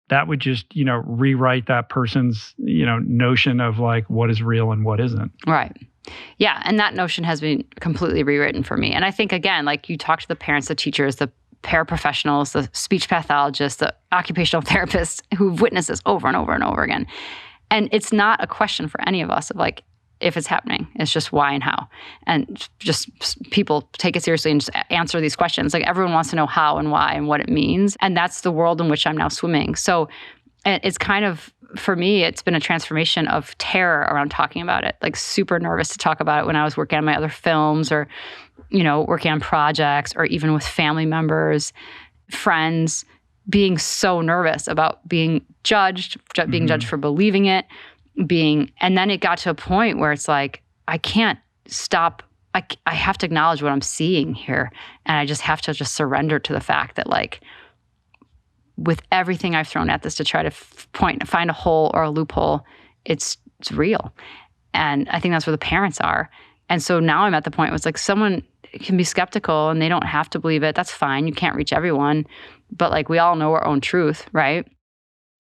Speaker 2: that would just, rewrite that person's, notion of like what is real and what isn't.
Speaker 1: Right. Yeah. And that notion has been completely rewritten for me. And I think, again, like you talk to the parents, the teachers, the paraprofessionals, the speech pathologists, the occupational therapists who've witnessed this over and over and over again. And it's not a question for any of us of like, if it's happening. It's just why and how. And just people take it seriously and just answer these questions. Like everyone wants to know how and why and what it means. And that's the world in which I'm now swimming. So it's kind of, for me, it's been a transformation of terror around talking about it. Like super nervous to talk about it when I was working on my other films or, working on projects or even with family members, friends, being so nervous about being judged for believing it, and then it got to a point where it's like, I can't stop. I have to acknowledge what I'm seeing here. And I just have to just surrender to the fact that like, with everything I've thrown at this to try to find a hole or a loophole, it's real. And I think that's where the parents are. And so now I'm at the point where it's like someone can be skeptical and they don't have to believe it. That's fine. You can't reach everyone. But like we all know our own truth, right?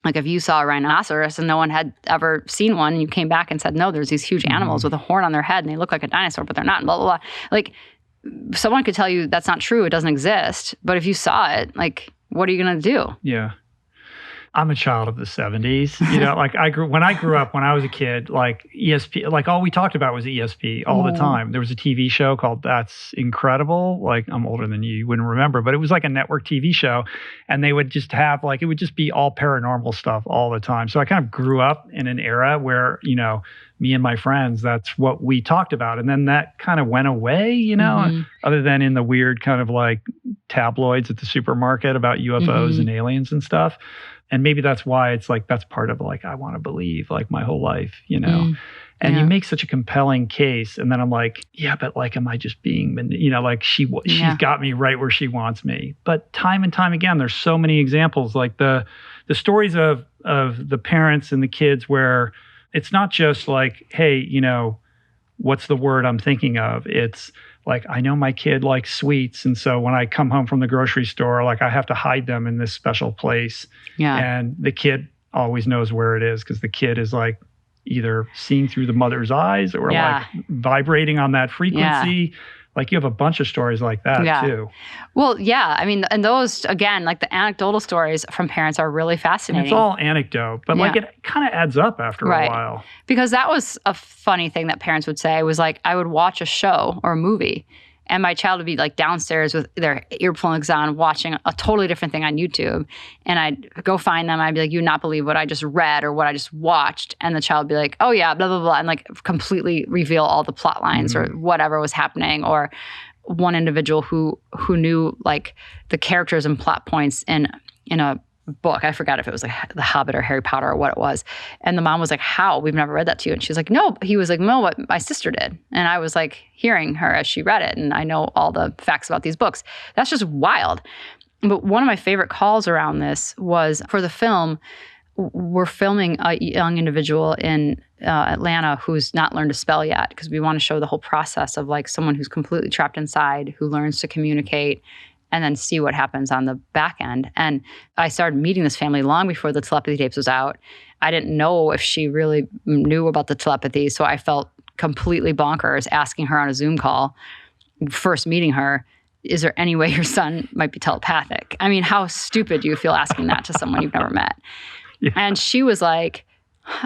Speaker 1: Like if you saw a rhinoceros and no one had ever seen one and you came back and said, no, there's these huge animals with a horn on their head and they look like a dinosaur, but they're not, and blah, blah, blah. Like someone could tell you that's not true. It doesn't exist. But if you saw it, like, what are you going to do?
Speaker 2: Yeah. I'm a child of the 70s. Like when I grew up, when I was a kid, like ESP, like all we talked about was ESP all the time. There was a TV show called That's Incredible. Like I'm older than you wouldn't remember, but it was like a network TV show. And they would just have like, it would just be all paranormal stuff all the time. So I kind of grew up in an era where, me and my friends, that's what we talked about. And then that kind of went away, other than in the weird kind of like tabloids at the supermarket about UFOs and aliens and stuff. And maybe that's why it's like, that's part of like, I want to believe like my whole life, And you make such a compelling case. And then I'm like, yeah, but like, am I just being, like she's got me right where she wants me. But time and time again, there's so many examples, like the stories of the parents and the kids where it's not just like, hey, what's the word I'm thinking of? It's like, I know my kid likes sweets. And so when I come home from the grocery store, like I have to hide them in this special place.
Speaker 1: Yeah.
Speaker 2: And the kid always knows where it is because the kid is like either seeing through the mother's eyes or like vibrating on that frequency. Yeah. Like you have a bunch of stories like that too.
Speaker 1: Well, yeah. I mean, and those, again, like the anecdotal stories from parents are really fascinating.
Speaker 2: And it's all anecdote, but like it kind of adds up after a while.
Speaker 1: Because that was a funny thing that parents would say was like, I would watch a show or a movie and my child would be like downstairs with their earplugs on watching a totally different thing on YouTube. And I'd go find them. I'd be like, you not believe what I just read or what I just watched. And the child would be like, oh yeah, blah, blah, blah. And like completely reveal all the plot lines or whatever was happening. Or one individual who knew like the characters and plot points in a book. I forgot if it was like The Hobbit or Harry Potter or what it was. And the mom was like, how? We've never read that to you. And she's like, no. He was like, no, but my sister did. And I was like hearing her as she read it. And I know all the facts about these books. That's just wild. But one of my favorite calls around this was for the film. We're filming a young individual in Atlanta who's not learned to spell yet, because we want to show the whole process of like someone who's completely trapped inside, who learns to communicate, and then see what happens on the back end. And I started meeting this family long before the telepathy tapes was out. I didn't know if she really knew about the telepathy, so I felt completely bonkers asking her on a Zoom call, first meeting her, is there any way your son might be telepathic? I mean, how stupid do you feel asking that to someone you've never met? Yeah. And she was like,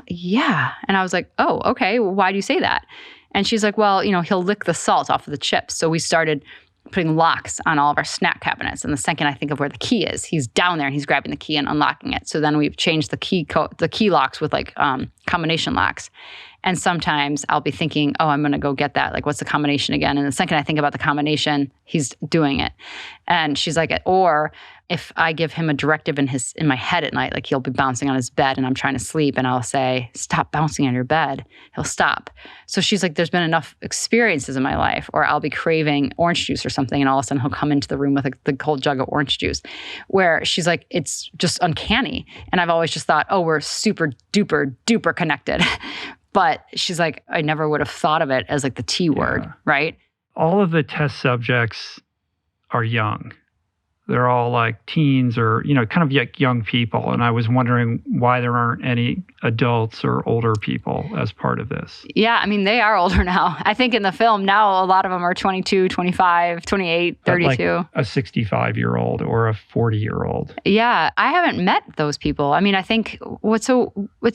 Speaker 1: yeah. And I was like, oh, okay. Well, why do you say that? And she's like, well, he'll lick the salt off of the chips. So we started putting locks on all of our snack cabinets. And the second I think of where the key is, he's down there and he's grabbing the key and unlocking it. So then we've changed the key locks with like combination locks. And sometimes I'll be thinking, oh, I'm going to go get that. Like, what's the combination again? And the second I think about the combination, he's doing it. And she's like, or if I give him a directive in my head at night, like he'll be bouncing on his bed and I'm trying to sleep and I'll say, stop bouncing on your bed, he'll stop. So she's like, there's been enough experiences in my life, or I'll be craving orange juice or something and all of a sudden he'll come into the room with the whole jug of orange juice, where she's like, it's just uncanny. And I've always just thought, oh, we're super duper duper connected. But she's like, I never would have thought of it as like the T word, right?
Speaker 2: All of the test subjects are young. They're all like teens or, kind of like young people. And I was wondering why there aren't any adults or older people as part of this.
Speaker 1: Yeah, I mean, they are older now. I think in the film now, a lot of them are 22, 25, 28, 32.
Speaker 2: Like a 65-year-old or a 40-year-old.
Speaker 1: Yeah, I haven't met those people. I mean, I think it's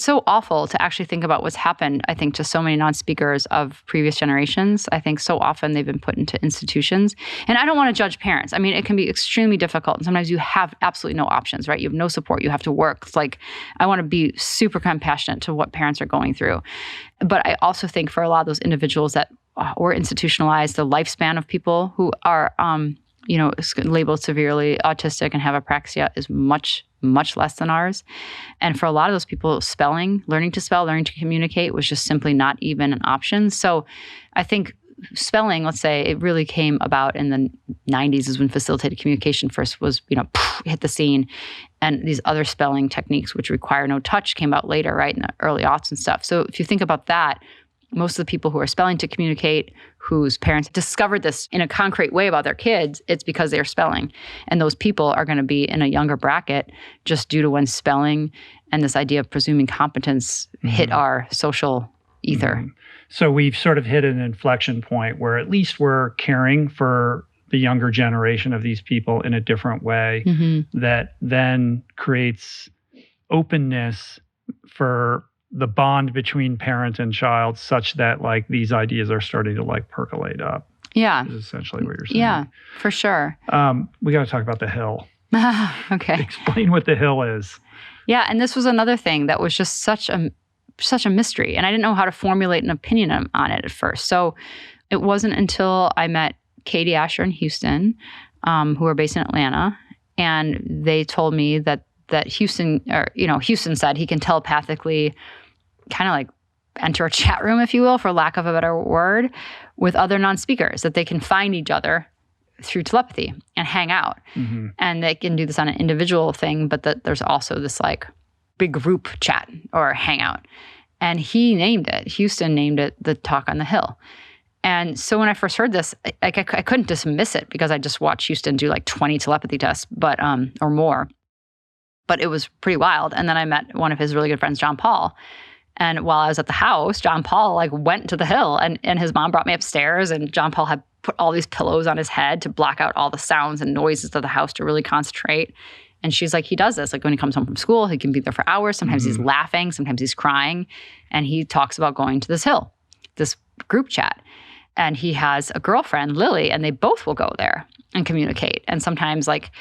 Speaker 1: so awful to actually think about what's happened, I think, to so many non-speakers of previous generations. I think so often they've been put into institutions. And I don't want to judge parents. I mean, it can be extremely difficult. And sometimes you have absolutely no options, right? You have no support. You have to work. It's like, I want to be super compassionate to what parents are going through. But I also think for a lot of those individuals that were institutionalized, the lifespan of people who are, labeled severely autistic and have apraxia is much, much less than ours. And for a lot of those people, learning to spell, learning to communicate was just simply not even an option. So I think spelling, let's say, it really came about in the 90s is when facilitated communication first was, hit the scene. And these other spelling techniques, which require no touch, came out later, right, in the early aughts and stuff. So if you think about that, most of the people who are spelling to communicate, whose parents discovered this in a concrete way about their kids, it's because they're spelling. And those people are going to be in a younger bracket just due to when spelling and this idea of presuming competence hit our social ether.
Speaker 2: Mm-hmm. So we've sort of hit an inflection point where at least we're caring for the younger generation of these people in a different way that then creates openness for the bond between parent and child, such that like these ideas are starting to like percolate up.
Speaker 1: Yeah.
Speaker 2: Is essentially what you're saying.
Speaker 1: Yeah, for sure.
Speaker 2: We got to talk about the Hill.
Speaker 1: Okay.
Speaker 2: Explain what the Hill is.
Speaker 1: Yeah, and this was another thing that was just such a mystery. And I didn't know how to formulate an opinion on it at first. So it wasn't until I met Katie Asher in Houston, who are based in Atlanta. And they told me that Houston said he can telepathically kind of like enter a chat room, if you will, for lack of a better word, with other non-speakers, that they can find each other through telepathy and hang out. Mm-hmm. And they can do this on an individual thing, but that there's also this like big group chat or hangout. And Houston named it the Talk on the Hill. And so when I first heard this, I couldn't dismiss it because I just watched Houston do like 20 telepathy tests, but or more. But it was pretty wild. And then I met one of his really good friends, John Paul. And while I was at the house, John Paul like went to the Hill and his mom brought me upstairs, and John Paul had put all these pillows on his head to block out all the sounds and noises of the house to really concentrate. And she's like, he does this. Like when he comes home from school, he can be there for hours. Sometimes he's laughing, sometimes he's crying. And he talks about going to this Hill, this group chat. And he has a girlfriend, Lily, and they both will go there and communicate. And sometimes like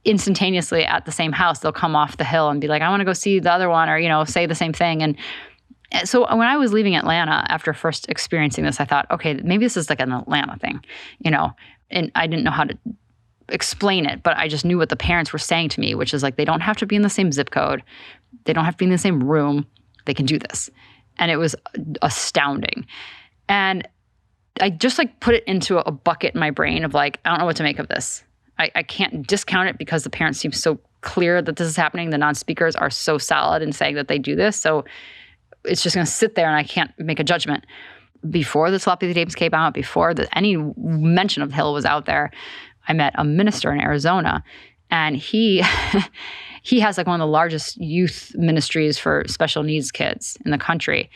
Speaker 1: instantaneously at the same house, they'll come off the Hill and be like, I want to go see the other one, or, say the same thing. And so when I was leaving Atlanta after first experiencing this, I thought, okay, maybe this is like an Atlanta thing, and I didn't know how to explain it, but I just knew what the parents were saying to me, which is like, they don't have to be in the same zip code. They don't have to be in the same room. They can do this. And it was astounding. And I just like put it into a bucket in my brain of like, I don't know what to make of this. I can't discount it because the parents seem so clear that this is happening. The non-speakers are so solid in saying that they do this. So it's just going to sit there and I can't make a judgment. Before the Telepathy tapes came out, before any mention of Hill was out there, I met a minister in Arizona, and he has like one of the largest youth ministries for special needs kids in the country.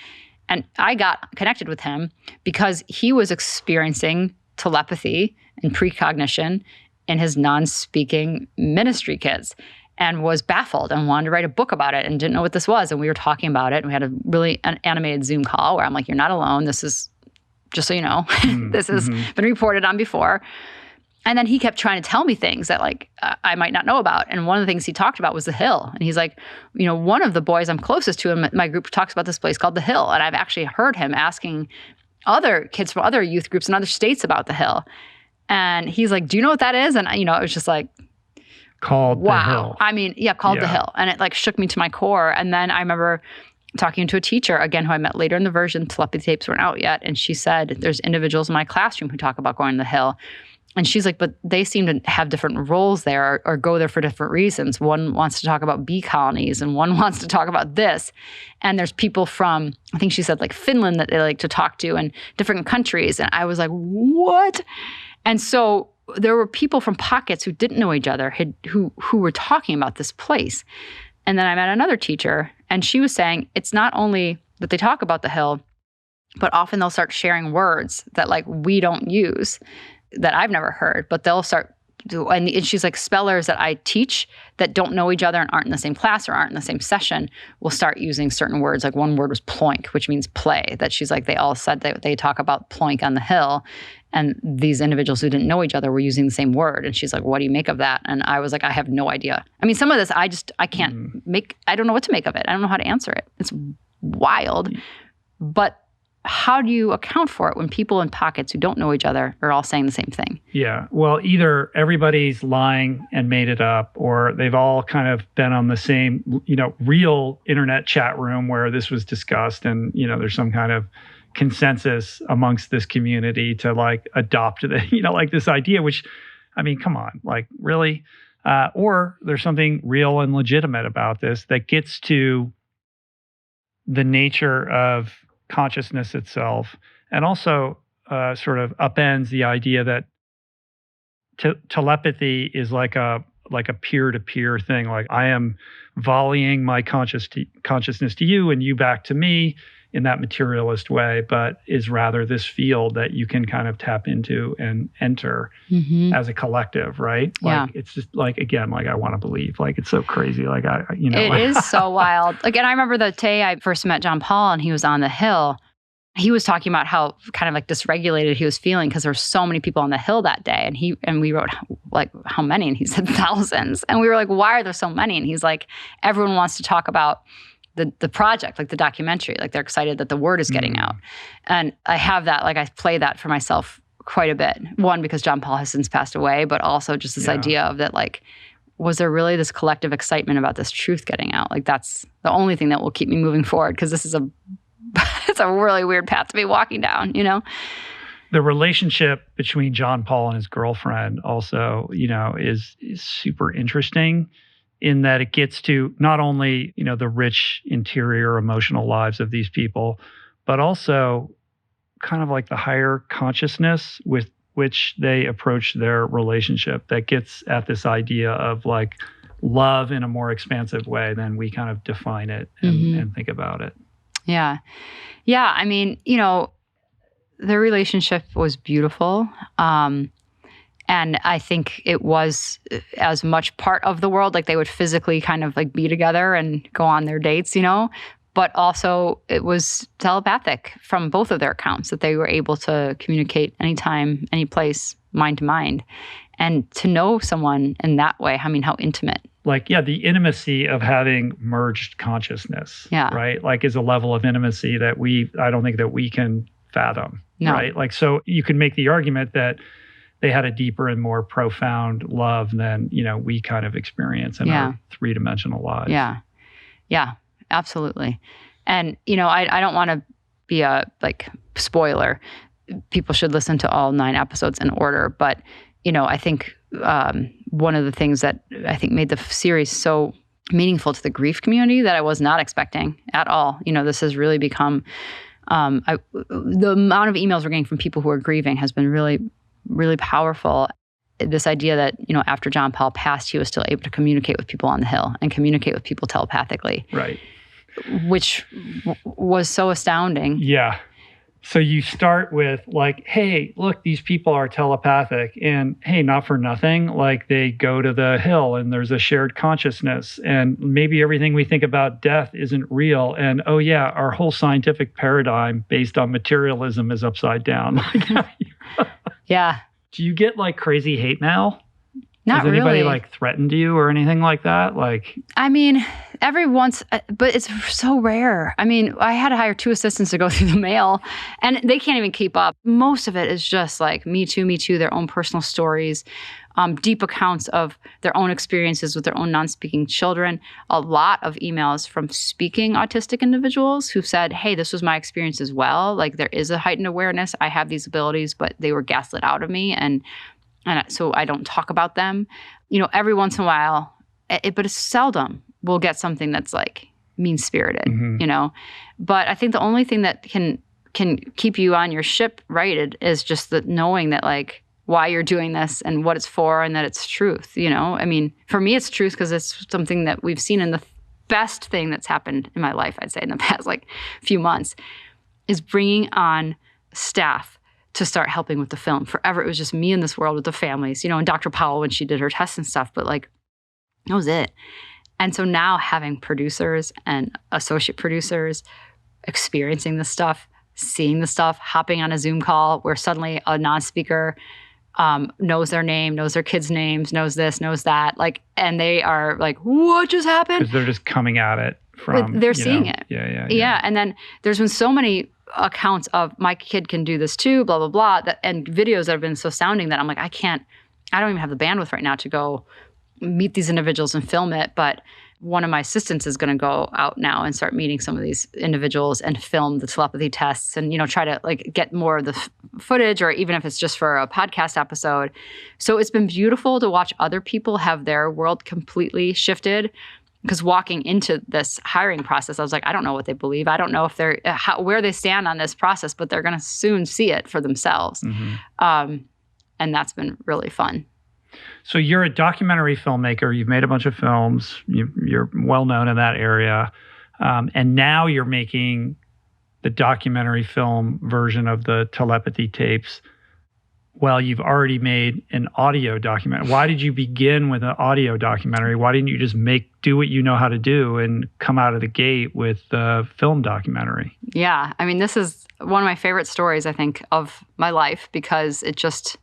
Speaker 1: And I got connected with him because he was experiencing telepathy and precognition in his non-speaking ministry kids and was baffled and wanted to write a book about it and didn't know what this was. And we were talking about it. And we had a really animated Zoom call where I'm like, you're not alone. This is, just so you know, this has been reported on before. And then he kept trying to tell me things that like I might not know about. And one of the things he talked about was the Hill. And he's like, you know, one of the boys I'm closest to in my group talks about this place called the Hill. And I've actually heard him asking other kids from other youth groups in other states about the Hill. And he's like, do you know what that is? And, you know, it was just like,
Speaker 2: called
Speaker 1: wow.
Speaker 2: the Hill.
Speaker 1: I mean, yeah, called the Hill. And it like shook me to my core. And then I remember talking to a teacher, again, who I met later in the version, telepathy tapes weren't out yet. And she said, there's individuals in my classroom who talk about going to the Hill. And she's like, but they seem to have different roles there or go there for different reasons. One wants to talk about bee colonies and one wants to talk about this. And there's people from, I think she said like Finland that they like to talk to and different countries. And I was like, what? And so there were people from pockets who didn't know each other, who were talking about this place. And then I met another teacher, and she was saying it's not only that they talk about the Hill, but often they'll start sharing words that like we don't use, that I've never heard, but they'll start. And she's like, spellers that I teach that don't know each other and aren't in the same class or aren't in the same session will start using certain words. Like one word was ploink, which means play. That she's like, they all said that they talk about ploink on the Hill. And these individuals who didn't know each other were using the same word. And she's like, what do you make of that? And I was like, I have no idea. I mean, some of this, I can't make, I don't know what to make of it. I don't know how to answer it. It's wild. But how do you account for it when people in pockets who don't know each other are all saying the same thing?
Speaker 2: Yeah. Well, either everybody's lying and made it up, or they've all kind of been on the same, you know, real internet chat room where this was discussed, and, you know, there's some kind of consensus amongst this community to like adopt the, you know, like this idea, which, I mean, come on, like really? Or there's something real and legitimate about this that gets to the nature of consciousness itself, and also sort of upends the idea that telepathy is like a peer-to-peer thing. Like I am volleying my consciousness to you and you back to me in that materialist way, but is rather this field that you can kind of tap into and enter as a collective, right? Like it's just like, again, like I want to believe, like it's so crazy. Like you know,
Speaker 1: it is so wild. Like, and I remember the day I first met John Paul and he was on the Hill. He was talking about how kind of like dysregulated he was feeling because there were so many people on the Hill that day. And we wrote like, how many? And he said thousands. And we were like, why are there so many? And he's like, everyone wants to talk about the project, like the documentary, like they're excited that the word is getting out. And I have that, like I play that for myself quite a bit. One, because John Paul has since passed away, but also just this idea of that, like, was there really this collective excitement about this truth getting out? Like that's the only thing that will keep me moving forward, because this is it's a really weird path to be walking down, you know?
Speaker 2: The relationship between John Paul and his girlfriend also, you know, is super interesting, in that it gets to not only, you know, the rich interior emotional lives of these people, but also kind of like the higher consciousness with which they approach their relationship that gets at this idea of like love in a more expansive way than we kind of define it and think about it.
Speaker 1: Yeah. Yeah. I mean, you know, their relationship was beautiful. And I think it was as much part of the world, like they would physically kind of like be together and go on their dates, you know, but also it was telepathic from both of their accounts, that they were able to communicate anytime, any place, mind to mind. And to know someone in that way, I mean, how intimate.
Speaker 2: Like, yeah, the intimacy of having merged consciousness, right? Like is a level of intimacy that I don't think that we can fathom, right? Like, so you can make the argument that they had a deeper and more profound love than, we kind of experience in our three-dimensional lives.
Speaker 1: Yeah, absolutely. And, I don't want to be a spoiler. People should listen to all 9 episodes in order. But, I think one of the things that I think made the series so meaningful to the grief community that I was not expecting at all. This has really become, the amount of emails we're getting from people who are grieving has been really, really powerful. This idea that, after John Paul passed, he was still able to communicate with people on the Hill and communicate with people telepathically.
Speaker 2: Right.
Speaker 1: Which was so astounding.
Speaker 2: Yeah. So you start with hey, look, these people are telepathic, and hey, not for nothing, they go to the Hill and there's a shared consciousness, and maybe everything we think about death isn't real. And oh yeah, our whole scientific paradigm based on materialism is upside down.
Speaker 1: Yeah.
Speaker 2: Do you get crazy hate mail?
Speaker 1: Not
Speaker 2: really. Has anybody
Speaker 1: really.
Speaker 2: Threatened you or anything like that?
Speaker 1: I mean, every once, but it's so rare. I mean, I had to hire 2 assistants to go through the mail, and they can't even keep up. Most of it is just me too, their own personal stories, deep accounts of their own experiences with their own non-speaking children. A lot of emails from speaking autistic individuals who've said, hey, this was my experience as well. There is a heightened awareness. I have these abilities, but they were gaslit out of me. And so I don't talk about them. Every once in a while, but it's seldom we'll get something that's mean-spirited, But I think the only thing that can keep you on your ship righted is just the knowing that why you're doing this and what it's for, and that it's truth, I mean, for me, it's truth because it's something that we've seen, in the best thing that's happened in my life, I'd say, in the past few months, is bringing on staff to start helping with the film. Forever, it was just me in this world with the families, and Dr. Powell when she did her tests and stuff, but that was it. And so now having producers and associate producers experiencing this stuff, seeing the stuff, hopping on a Zoom call where suddenly a non-speaker knows their name, knows their kids' names, knows this, knows that, and they are what just happened?
Speaker 2: Because they're just coming at it from,
Speaker 1: they're seeing it.
Speaker 2: Yeah.
Speaker 1: And then there's been so many accounts of my kid can do this too, blah, blah, blah, and videos that have been so astounding that I'm I don't even have the bandwidth right now to go meet these individuals and film it. But one of my assistants is going to go out now and start meeting some of these individuals and film the telepathy tests and, try to get more of the footage, or even if it's just for a podcast episode. So it's been beautiful to watch other people have their world completely shifted. Because walking into this hiring process, I was I don't know what they believe. I don't know if they're where they stand on this process, but they're going to soon see it for themselves. Mm-hmm. And that's been really fun.
Speaker 2: So you're a documentary filmmaker. You've made a bunch of films. You're well known in that area. And now you're making the documentary film version of the telepathy tapes. Well, you've already made an audio documentary. Why did you begin with an audio documentary? Why didn't you just do what you know how to do and come out of the gate with a film documentary?
Speaker 1: Yeah. I mean, this is one of my favorite stories, I think, of my life, because it just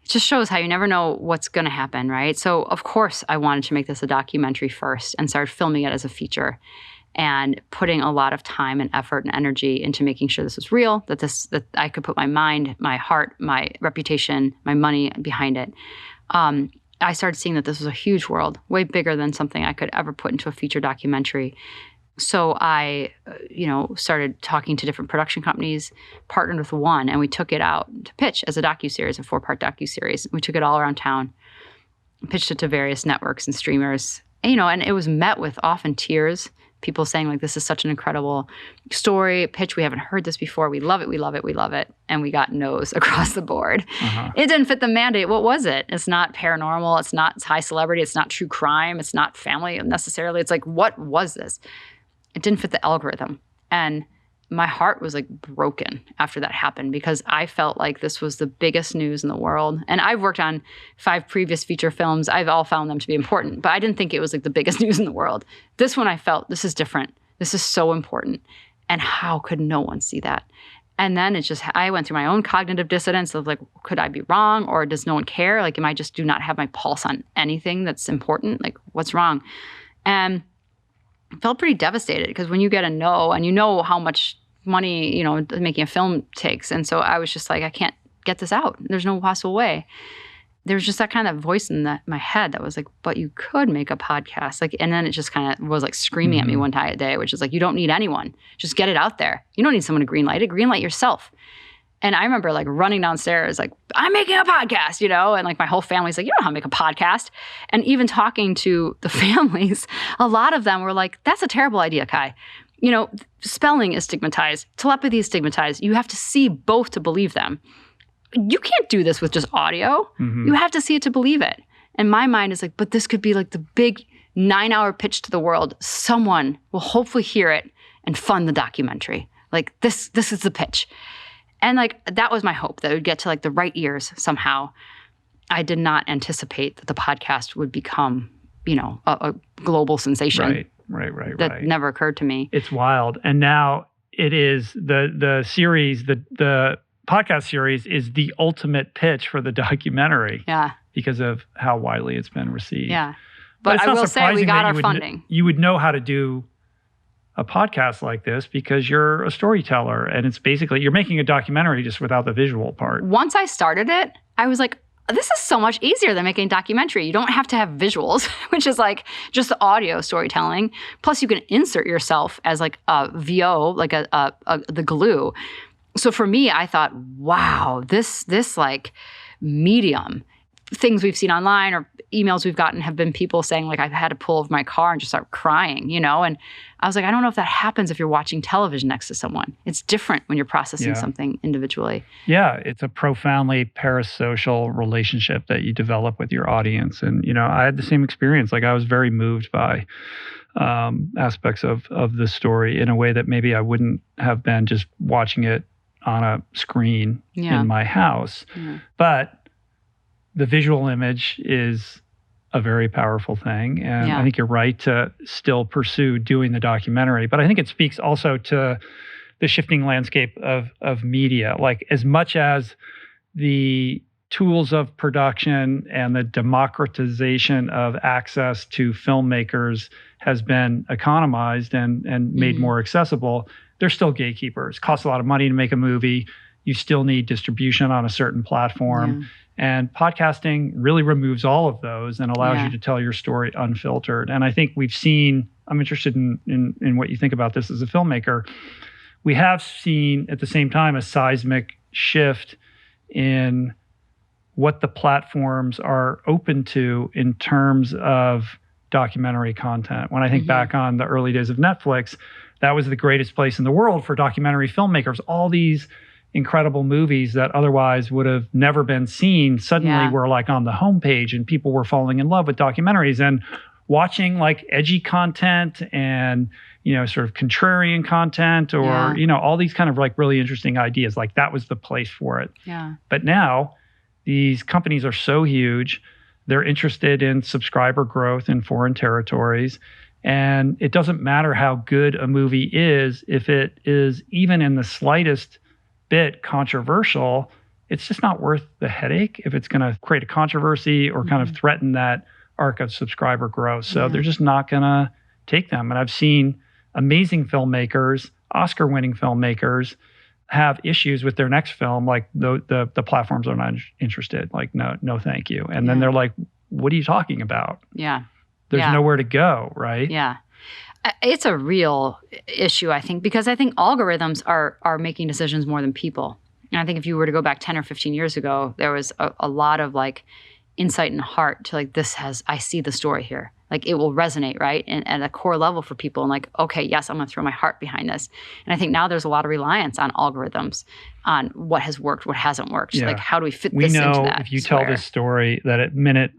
Speaker 1: shows how you never know what's going to happen, right? So, of course, I wanted to make this a documentary first and started filming it as a feature, and putting a lot of time and effort and energy into making sure this was real, that I could put my mind, my heart, my reputation, my money behind it. I started seeing that this was a huge world, way bigger than something I could ever put into a feature documentary. So I, started talking to different production companies, partnered with one, and we took it out to pitch as a docuseries, a 4-part docuseries. We took it all around town, pitched it to various networks and streamers, and it was met with often tears. People saying this is such an incredible story, pitch. We haven't heard this before. We love it. We love it. We love it. And we got no's across the board. Uh-huh. It didn't fit the mandate. What was it? It's not paranormal. It's not high celebrity. It's not true crime. It's not family necessarily. It's what was this? It didn't fit the algorithm. And my heart was broken after that happened, because I felt this was the biggest news in the world. And I've worked on 5 previous feature films. I've all found them to be important, but I didn't think it was the biggest news in the world. This one I felt, this is different. This is so important. And how could no one see that? And then I went through my own cognitive dissonance of could I be wrong, or does no one care? Am I just do not have my pulse on anything that's important? What's wrong? And I felt pretty devastated, because when you get a no, and how much money, making a film takes. And so I was just I can't get this out. There's no possible way. There was just that kind of voice in my head that was like, but you could make a podcast. Like, and then it just kind of was like screaming at me one day, which is like, you don't need anyone. Just get it out there. You don't need someone to greenlight it. Greenlight yourself. And I remember like running downstairs, like, I'm making a podcast, you know? And like my whole family's like, you don't know how to make a podcast. And even talking to the families, a lot of them were like, that's a terrible idea, Kai. You know, spelling is stigmatized. Telepathy is stigmatized. You have to see both to believe them. You can't do this with just audio. You have to see it to believe it. And my mind is like, but this could be like the big 9-hour pitch to the world. Someone will hopefully hear it and fund the documentary. Like this is the pitch. And like, that was my hope, that it would get to like the right ears somehow. I did not anticipate that the podcast would become, you know, a global sensation.
Speaker 2: Right.
Speaker 1: That never occurred to me.
Speaker 2: It's wild. And now it is the series, the podcast series is the ultimate pitch for the documentary.
Speaker 1: Yeah.
Speaker 2: Because of how widely it's been received.
Speaker 1: Yeah. But I will say we got our funding.
Speaker 2: You would know how to do a podcast like this because you're a storyteller, and it's basically, you're making a documentary just without the visual part.
Speaker 1: Once I started it, I was like, this is so much easier than making a documentary. You don't have to have visuals, which is like just the audio storytelling. Plus you can insert yourself as like a VO, like the glue. So for me, I thought, wow, this like medium, things we've seen online or emails we've gotten have been people saying like, I've had to pull over my car and just start crying, you know? And I was like, I don't know if that happens if you're watching television next to someone. It's different when you're processing something individually. Yeah,
Speaker 2: it's a profoundly parasocial relationship that you develop with your audience. And, you know, I had the same experience. Like I was very moved by aspects of the story in a way that maybe I wouldn't have been just watching it on a screen in my house. But the visual image is a very powerful thing. And I think you're right to still pursue doing the documentary. But I think it speaks also to the shifting landscape of media. Like as much as the tools of production and the democratization of access to filmmakers has been economized and made more accessible, there's still gatekeepers. It costs a lot of money to make a movie. You still need distribution on a certain platform. And podcasting really removes all of those and allows you to tell your story unfiltered. And I think we've seen, I'm interested in what you think about this as a filmmaker. We have seen at the same time a seismic shift in what the platforms are open to in terms of documentary content. When I think back on the early days of Netflix, that was the greatest place in the world for documentary filmmakers. All these incredible movies that otherwise would have never been seen suddenly were like on the homepage, and people were falling in love with documentaries and watching like edgy content and, you know, sort of contrarian content or, you know, all these kind of like really interesting ideas. Like that was the place for it. But now these companies are so huge, they're interested in subscriber growth in foreign territories. And it doesn't matter how good a movie is, if it is even in the slightest bit controversial, it's just not worth the headache if it's going to create a controversy or kind of threaten that arc of subscriber growth. So they're just not going to take them. And I've seen amazing filmmakers, Oscar-winning filmmakers, have issues with their next film, like the platforms are not interested. Like, no, thank you. And then they're like, what are you talking about? There's nowhere to go, right?
Speaker 1: It's a real issue, I think, because I think algorithms are making decisions more than people. And I think if you were to go back 10 or 15 years ago, there was a lot of like insight and heart to like, I see the story here. Like it will resonate, right? And at a core level for people and like, okay, yes, I'm going to throw my heart behind this. And I think now there's a lot of reliance on algorithms, on what has worked, what hasn't worked. Like how do we fit this into that?
Speaker 2: We know if you tell this story that at minute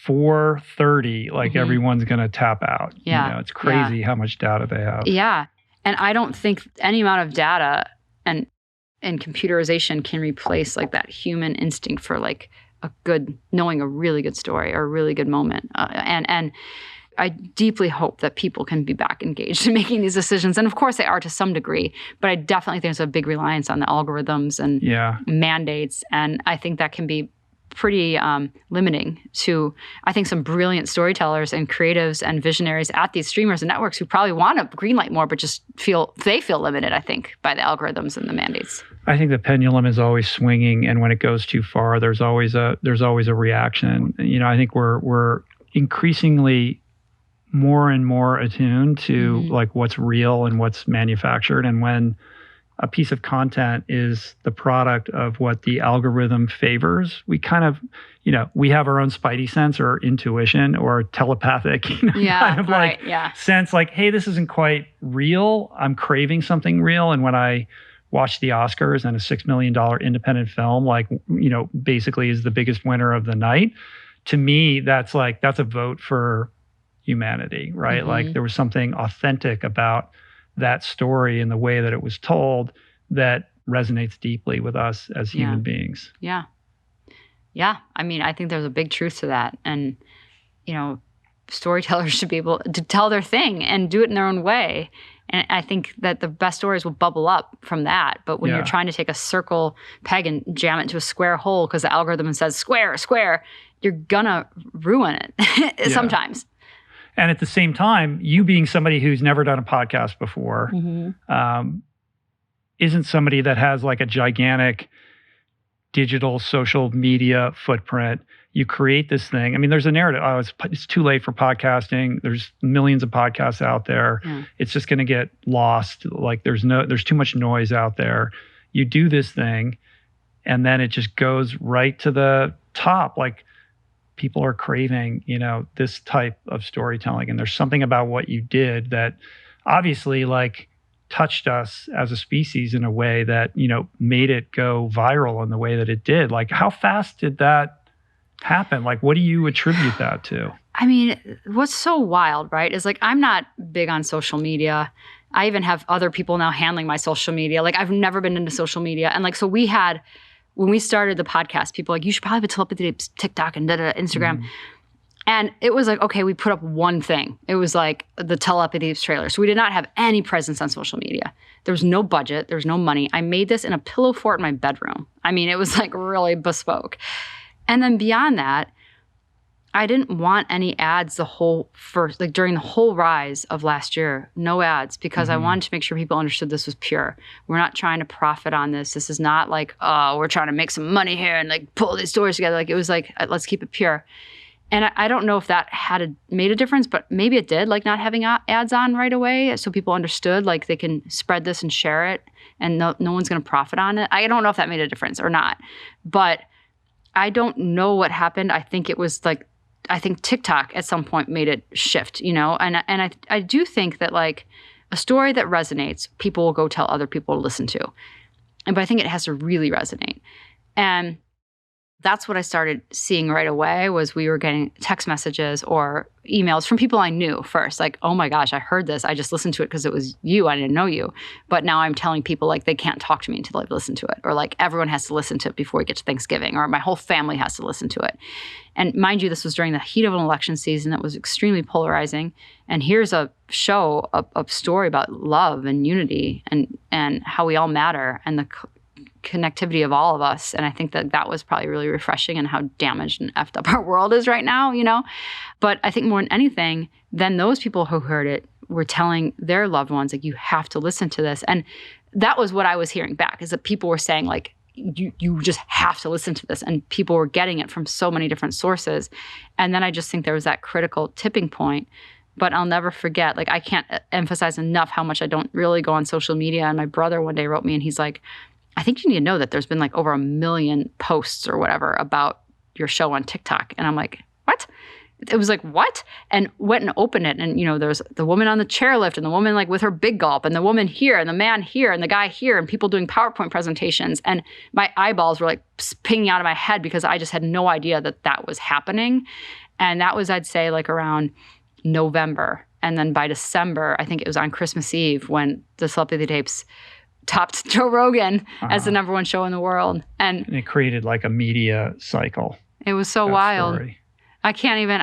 Speaker 2: 4:30, like everyone's going to tap out. You know, it's crazy how much data they have.
Speaker 1: And I don't think any amount of data and computerization can replace like that human instinct for like knowing a really good story or a really good moment. And I deeply hope that people can be back engaged in making these decisions. And of course they are to some degree, but I definitely think there's a big reliance on the algorithms and mandates. And I think that can be pretty limiting to, I think, some brilliant storytellers and creatives and visionaries at these streamers and networks who probably want to greenlight more, but just feel limited, I think, by the algorithms and the mandates.
Speaker 2: I think the pendulum is always swinging, and when it goes too far, there's always a reaction. I think we're increasingly more and more attuned to like what's real and what's manufactured, and when a piece of content is the product of what the algorithm favors, we kind of, we have our own spidey sense or intuition or telepathic sense like, hey, this isn't quite real. I'm craving something real. And when I watch the Oscars and a $6 million independent film, basically is the biggest winner of the night, to me, that's a vote for humanity, right? Like there was something authentic about that story and the way that it was told that resonates deeply with us as human beings.
Speaker 1: Yeah. I mean, I think there's a big truth to that. And, storytellers should be able to tell their thing and do it in their own way. And I think that the best stories will bubble up from that. But when you're trying to take a circle peg and jam it into a square hole because the algorithm says square, you're gonna ruin it sometimes.
Speaker 2: And at the same time, you being somebody who's never done a podcast before, isn't somebody that has like a gigantic digital social media footprint. You create this thing. I mean, there's a narrative. Oh, it's too late for podcasting. There's millions of podcasts out there. It's just going to get lost. Like there's too much noise out there. You do this thing, and then it just goes right to the top. Like people are craving, this type of storytelling. And there's something about what you did that obviously like touched us as a species in a way that, made it go viral in the way that it did. Like how fast did that happen? Like what do you attribute that to?
Speaker 1: I mean, what's so wild, right, is like I'm not big on social media. I even have other people now handling my social media. Like I've never been into social media. And like, so when we started the podcast, people were like, you should probably have a Telepathy TikTok and Instagram. And it was like, okay, we put up one thing. It was like the Telepathy trailer. So we did not have any presence on social media. There was no budget. There was no money. I made this in a pillow fort in my bedroom. I mean, it was like really bespoke. And then beyond that, I didn't want any ads during the whole rise of last year, no ads, because I wanted to make sure people understood this was pure. We're not trying to profit on this. This is not like, oh, we're trying to make some money here and like pull these stories together. Like it was like, let's keep it pure. And I don't know if that made a difference, but maybe it did, like not having ads on right away so people understood like they can spread this and share it and no one's going to profit on it. I don't know if that made a difference or not, but I don't know what happened. I think it was like, I think TikTok at some point made it shift, and I do think that like a story that resonates, people will go tell other people to listen to. But I think it has to really resonate. And that's what I started seeing right away was we were getting text messages or emails from people I knew first. Like, oh my gosh, I heard this. I just listened to it because it was you. I didn't know you. But now I'm telling people like they can't talk to me until they've listened to it. Or like everyone has to listen to it before we get to Thanksgiving. Or my whole family has to listen to it. And mind you, this was during the heat of an election season that was extremely polarizing. And here's a show, a story about love and unity and how we all matter and the connectivity of all of us. And I think that was probably really refreshing and how damaged and effed up our world is right now, But I think more than anything, then those people who heard it were telling their loved ones, like, you have to listen to this. And that was what I was hearing back, is that people were saying, like, you just have to listen to this. And people were getting it from so many different sources. And then I just think there was that critical tipping point. But I'll never forget, like, I can't emphasize enough how much I don't really go on social media. And my brother one day wrote me and he's like, I think you need to know that there's been like over 1 million posts or whatever about your show on TikTok. And I'm like, what? It was like, what? And went and opened it. And, there's the woman on the chairlift and the woman like with her big gulp and the woman here and the man here and the guy here and people doing PowerPoint presentations. And my eyeballs were like pinging out of my head because I just had no idea that was happening. And that was, I'd say, like around November. And then by December, I think it was on Christmas Eve when the Telepathy tapes topped Joe Rogan as the number one show in the world. And
Speaker 2: it created like a media cycle.
Speaker 1: It was so wild.
Speaker 2: Story.
Speaker 1: I can't even,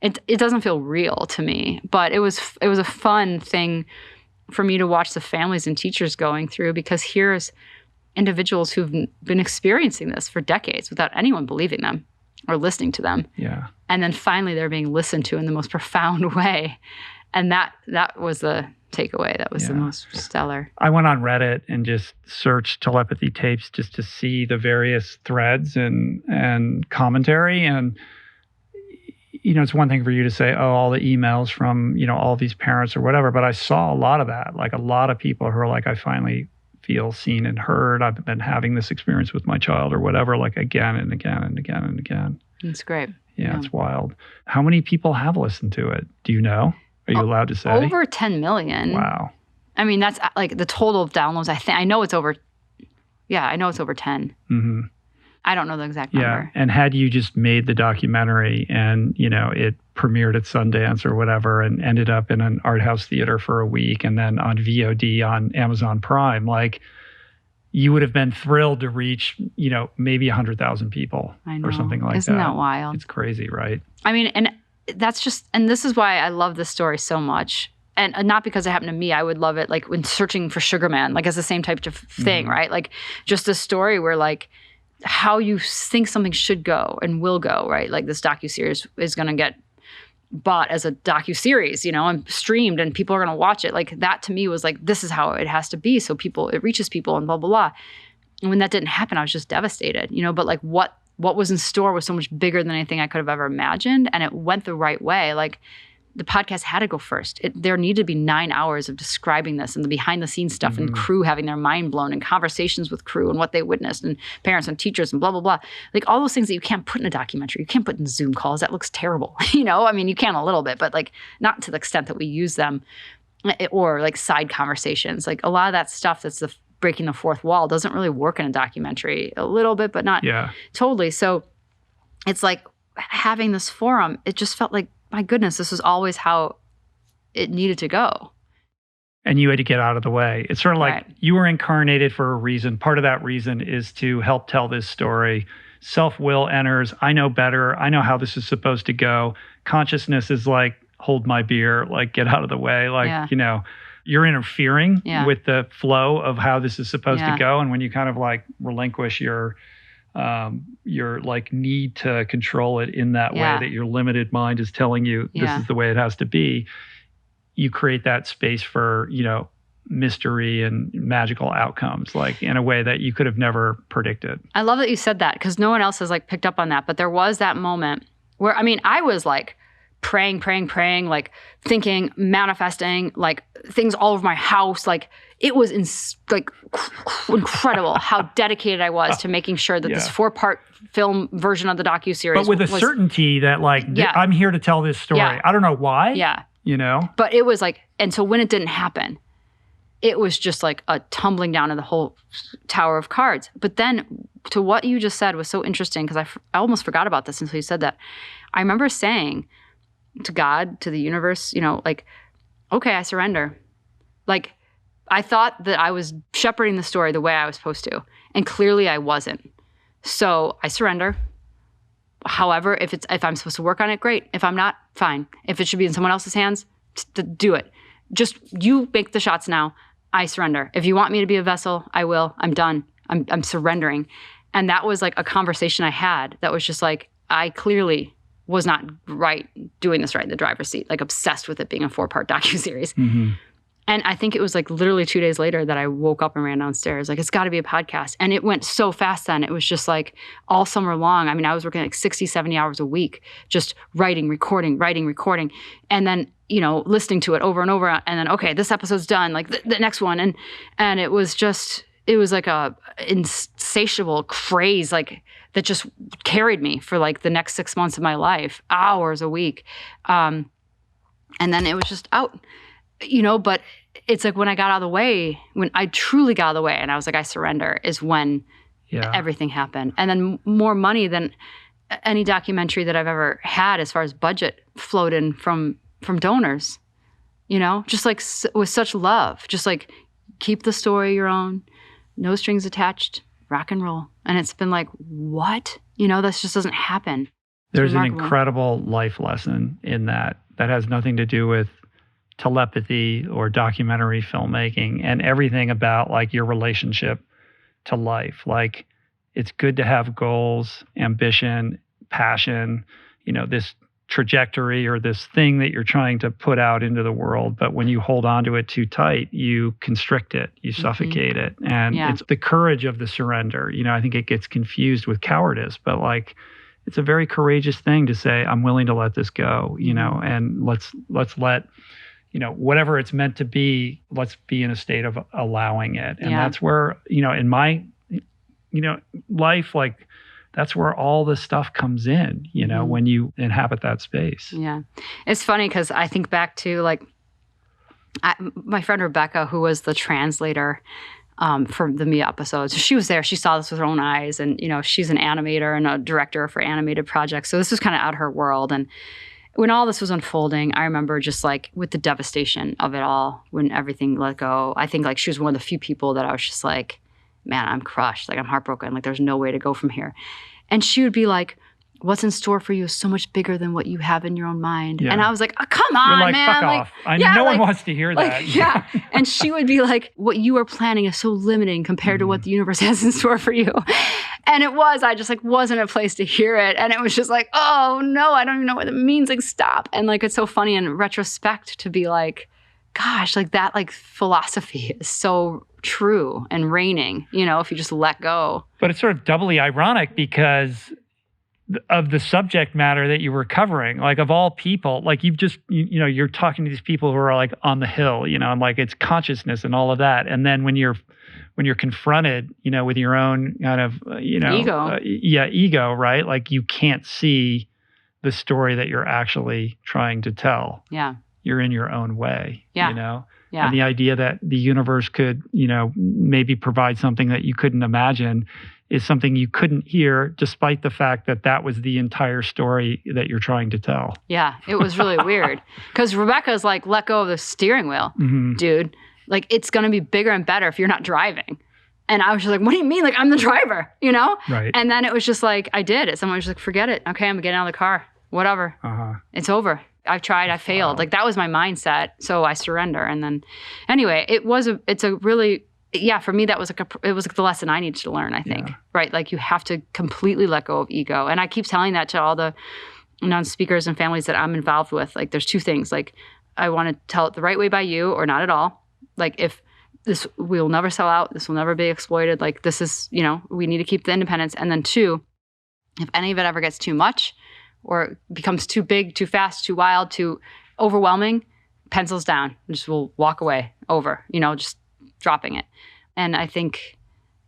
Speaker 1: it doesn't feel real to me, but it was a fun thing for me to watch the families and teachers going through, because here's individuals who've been experiencing this for decades without anyone believing them or listening to them.
Speaker 2: Yeah.
Speaker 1: And then finally they're being listened to in the most profound way. And that was the takeaway. That was the most stellar.
Speaker 2: I went on Reddit and just searched telepathy tapes just to see the various threads and commentary. And, it's one thing for you to say, oh, all the emails from, all these parents or whatever. But I saw a lot of that, like a lot of people who are like, I finally feel seen and heard. I've been having this experience with my child or whatever, like again and again and again and again.
Speaker 1: It's great.
Speaker 2: Yeah, it's wild. How many people have listened to it? Do you know? Are you allowed to say?
Speaker 1: Over 10 million.
Speaker 2: Wow.
Speaker 1: I mean, that's like the total of downloads. I know it's over 10.
Speaker 2: Mm-hmm.
Speaker 1: I don't know the exact number.
Speaker 2: Yeah. And had you just made the documentary and, it premiered at Sundance or whatever and ended up in an art house theater for a week and then on VOD on Amazon Prime, like you would have been thrilled to reach, maybe 100,000 people or something like that.
Speaker 1: Isn't that wild?
Speaker 2: It's crazy, right?
Speaker 1: I mean, and this is why I love this story so much. And not because it happened to me. I would love it like when searching for Sugar Man, like as the same type of thing, right? Like just a story where like how you think something should go and will go, right? Like this docuseries is going to get bought as a docuseries, and streamed and people are going to watch it. Like that to me was like, this is how it has to be. So it reaches people and blah, blah, blah. And when that didn't happen, I was just devastated, but like what was in store was so much bigger than anything I could have ever imagined. And it went the right way. Like the podcast had to go first. There needed to be 9 hours of describing this and the behind the scenes stuff and crew having their mind blown and conversations with crew and what they witnessed and parents and teachers and blah, blah, blah. Like all those things that you can't put in a documentary. You can't put in Zoom calls. That looks terrible. I mean, you can a little bit, but like not to the extent that we use them or like side conversations. Like a lot of that stuff that's the breaking the fourth wall doesn't really work in a documentary. A little bit, but not totally. So it's like having this forum, it just felt like, my goodness, this was always how it needed to go.
Speaker 2: And you had to get out of the way. It's sort of like you were incarnated for a reason. Part of that reason is to help tell this story. Self-will enters. I know better. I know how this is supposed to go. Consciousness is like, hold my beer, like get out of the way. Like, you're interfering with the flow of how this is supposed to go. And when you kind of like relinquish your like need to control it in that way that your limited mind is telling you this is the way it has to be, you create that space for, mystery and magical outcomes, like in a way that you could have never predicted.
Speaker 1: I love that you said that because no one else has like picked up on that. But there was that moment where, I mean, I was like praying, like thinking, manifesting, like things all over my house. Like it was incredible how dedicated I was to making sure that this 4-part film version of the docuseries
Speaker 2: but with a certainty that like, I'm here to tell this story. I don't know why. But
Speaker 1: it was like, and so when it didn't happen, it was just like a tumbling down of the whole tower of cards. But then to what you just said was so interesting because I almost forgot about this until you said that. I remember saying to God, to the universe, like, okay, I surrender. Like, I thought that I was shepherding the story the way I was supposed to, and clearly I wasn't. So I surrender. However, if I'm supposed to work on it, great. If I'm not, fine. If it should be in someone else's hands, do it. Just you make the shots now. I surrender. If you want me to be a vessel, I will. I'm done. I'm surrendering. And that was like a conversation I had that was just like, I clearly was not doing this right in the driver's seat, like obsessed with it being a 4-part docuseries. And I think it was like literally 2 days later that I woke up and ran downstairs. Like, it's got to be a podcast. And it went so fast then. It was just like all summer long. I mean, I was working like 60, 70 hours a week, just writing, recording. And then, listening to it over and over. And then, okay, this episode's done, like the next one. And it was like a insatiable craze, like that just carried me for like the next 6 months of my life, hours a week. And then it was just out. But it's like when I got out of the way, when I truly got out of the way and I was like, I surrender, is when everything happened. And then more money than any documentary that I've ever had as far as budget flowed in from donors, just like with such love, just like keep the story your own, no strings attached, rock and roll. And it's been like, what? This just doesn't happen.
Speaker 2: There's an incredible life lesson in that has nothing to do with telepathy or documentary filmmaking and everything about like your relationship to life. Like, it's good to have goals, ambition, passion, this trajectory or this thing that you're trying to put out into the world. But when you hold on to it too tight, you constrict it, you suffocate it. And it's the courage of the surrender. I think it gets confused with cowardice, but like, it's a very courageous thing to say, I'm willing to let this go, and let's let, whatever it's meant to be, let's be in a state of allowing it. And that's where, in my, life, like, that's where all this stuff comes in, when you inhabit that space.
Speaker 1: Yeah. It's funny because I think back to like my friend Rebecca, who was the translator for the Me episodes. She was there. She saw this with her own eyes. And, she's an animator and a director for animated projects. So this was kind of out of her world. And when all this was unfolding, I remember just like with the devastation of it all, when everything let go, I think like she was one of the few people that I was just like, man, I'm crushed. Like, I'm heartbroken. Like, there's no way to go from here. And she would be like, what's in store for you is so much bigger than what you have in your own mind. Yeah. And I was like, oh, come on,
Speaker 2: You're like,
Speaker 1: man.
Speaker 2: Fuck off. No one wants to hear that.
Speaker 1: Yeah. And she would be like, what you are planning is so limiting compared to what the universe has in store for you. And it was, I just like wasn't a place to hear it. And it was just like, oh no, I don't even know what it means. Like, stop. And like, it's so funny in retrospect to be like, gosh, like that like philosophy is so true and reigning, if you just let go.
Speaker 2: But it's sort of doubly ironic because of the subject matter that you were covering. Like, of all people, like you've just, you're talking to these people who are like on the hill, and like it's consciousness and all of that. And then when you're confronted, with your own kind of,
Speaker 1: ego.
Speaker 2: Ego, right? Like, you can't see the story that you're actually trying to tell.
Speaker 1: Yeah.
Speaker 2: You're in your own way,
Speaker 1: Yeah.
Speaker 2: And the idea that the universe could, maybe provide something that you couldn't imagine is something you couldn't hear, despite the fact that that was the entire story that you're trying to tell.
Speaker 1: Yeah, it was really weird. Because Rebecca's like, let go of the steering wheel, dude. Like, it's going to be bigger and better if you're not driving. And I was just like, what do you mean? Like, I'm the driver,
Speaker 2: Right.
Speaker 1: And then it was just like, I did it. Someone was just like, forget it. Okay, I'm getting out of the car. Whatever. It's over. I've tried, I failed. Like, that was my mindset. So I surrender. And then anyway, it's a really, for me, that was it was like the lesson I needed to learn, I think, right? Like, you have to completely let go of ego. And I keep telling that to all the non-speakers and families that I'm involved with. Like, there's two things. Like, I want to tell it the right way by you or not at all. Like, if we will never sell out, this will never be exploited. Like, this is, we need to keep the independence. And then two, if any of it ever gets too much, or becomes too big, too fast, too wild, too overwhelming, pencils down. Just will walk away, over, just dropping it. And I think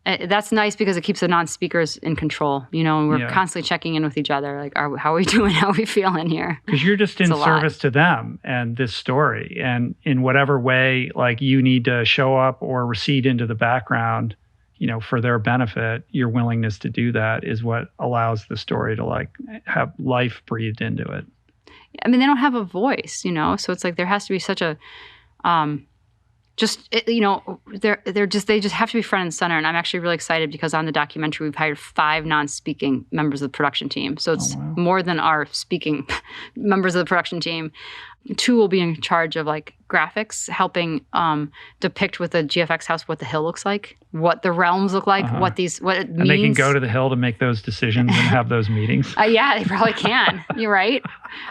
Speaker 1: that's nice because it keeps the non-speakers in control, and we're constantly checking in with each other. Like, how are we doing? How are we feeling here?
Speaker 2: Because you're just in service to them and this story. And in whatever way, like, you need to show up or recede into the background, for their benefit, your willingness to do that is what allows the story to like have life breathed into it.
Speaker 1: I mean, they don't have a voice, so it's like there has to be such a, they just have to be front and center. And I'm actually really excited because on the documentary, we've hired 5 non-speaking members of the production team. So it's more than our speaking members of the production team. 2 will be in charge of like graphics, helping depict with the GFX house what the hill looks like, what the realms look like, what it means.
Speaker 2: And they can go to the hill to make those decisions and have those meetings.
Speaker 1: Yeah, they probably can. You're right.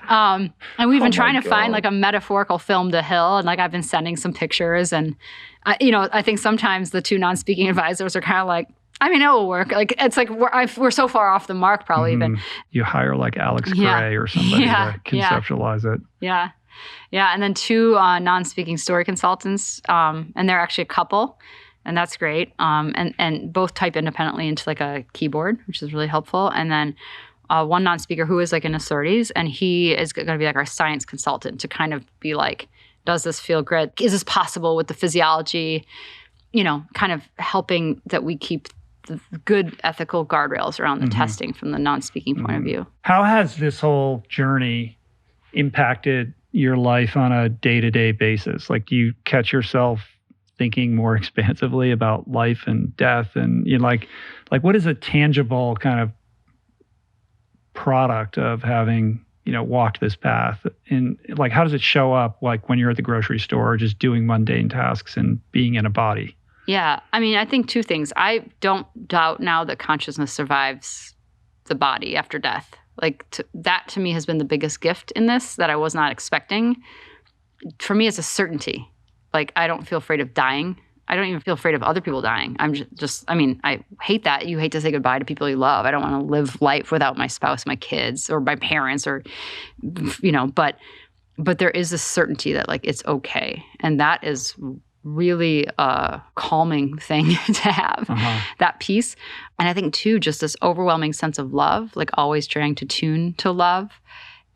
Speaker 1: And we've been trying to find like a metaphorical film to hill, and like I've been sending some pictures, and I think sometimes the 2 non-speaking advisors are kind of like, I mean, it will work. Like, it's like we're so far off the mark, probably even.
Speaker 2: You hire like Alex Gray or somebody to conceptualize it.
Speaker 1: Yeah. Yeah. And then 2 non-speaking story consultants, and they're actually a couple, and that's great. And both type independently into like a keyboard, which is really helpful. And then 1 non-speaker who is like in his 30s, and he is going to be like our science consultant to kind of be like, does this feel good? Is this possible with the physiology? Kind of helping that we keep the good ethical guardrails around the testing from the non-speaking point of view.
Speaker 2: How has this whole journey impacted your life on a day-to-day basis? Like, do you catch yourself thinking more expansively about life and death? And like what is a tangible kind of product of having, walked this path? And like, how does it show up, like when you're at the grocery store, just doing mundane tasks and being in a body?
Speaker 1: Yeah. I mean, I think two things. I don't doubt now that consciousness survives the body after death. Like that to me has been the biggest gift in this that I was not expecting. For me, it's a certainty. Like I don't feel afraid of dying. I don't even feel afraid of other people dying. I'm just I mean, I hate that. You hate to say goodbye to people you love. I don't want to live life without my spouse, my kids, or my parents, or, but there is a certainty that like it's okay. And that is really a calming thing to have, that peace. And I think too, just this overwhelming sense of love, like always trying to tune to love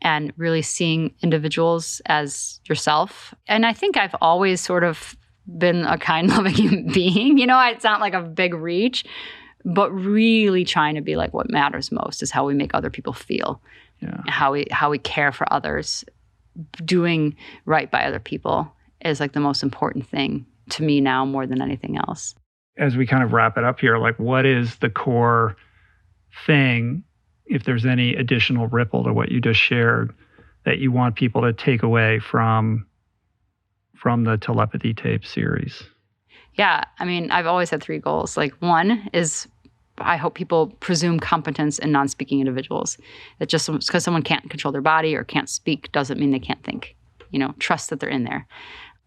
Speaker 1: and really seeing individuals as yourself. And I think I've always sort of been a kind, loving human being. It's not like a big reach, but really trying to be like what matters most is how we make other people feel, how we care for others. Doing right by other people is like the most important thing to me now more than anything else.
Speaker 2: As we kind of wrap it up here, like what is the core thing, if there's any additional ripple to what you just shared, that you want people to take away from the Telepathy tape series?
Speaker 1: Yeah. I mean, I've always had three goals. Like one is I hope people presume competence in non-speaking individuals. That just because someone can't control their body or can't speak doesn't mean they can't think. Trust that they're in there.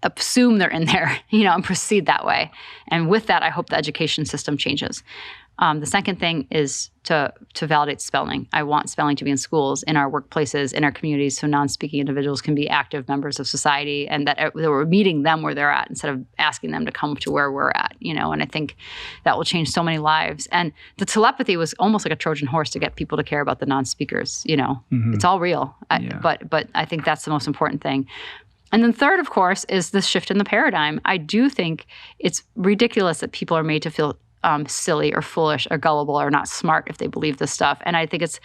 Speaker 1: Assume they're in there, and proceed that way. And with that, I hope the education system changes. The second thing is to validate spelling. I want spelling to be in schools, in our workplaces, in our communities, so non-speaking individuals can be active members of society, and that we're meeting them where they're at instead of asking them to come to where we're at, and I think that will change so many lives. And the telepathy was almost like a Trojan horse to get people to care about the non-speakers, It's all real. But I think that's the most important thing. And then third, of course, is this shift in the paradigm. I do think it's ridiculous that people are made to feel silly or foolish or gullible or not smart if they believe this stuff. And I think it's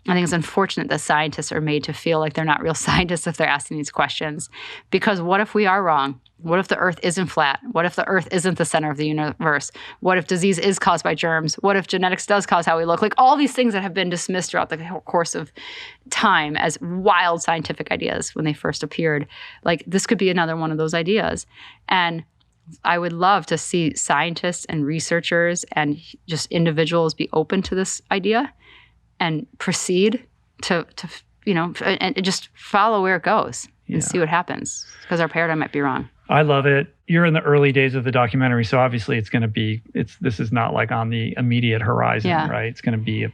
Speaker 1: unfortunate that scientists are made to feel like they're not real scientists if they're asking these questions. Because what if we are wrong? What if the Earth isn't flat? What if the Earth isn't the center of the universe? What if disease is caused by germs? What if genetics does cause how we look? Like all these things that have been dismissed throughout the course of time as wild scientific ideas when they first appeared. Like this could be another one of those ideas. And I would love to see scientists and researchers and just individuals be open to this idea and proceed to and just follow where it goes and see what happens, because our paradigm might be wrong.
Speaker 2: I love it. You're in the early days of the documentary, so obviously this is not like on the immediate horizon, right? It's going to be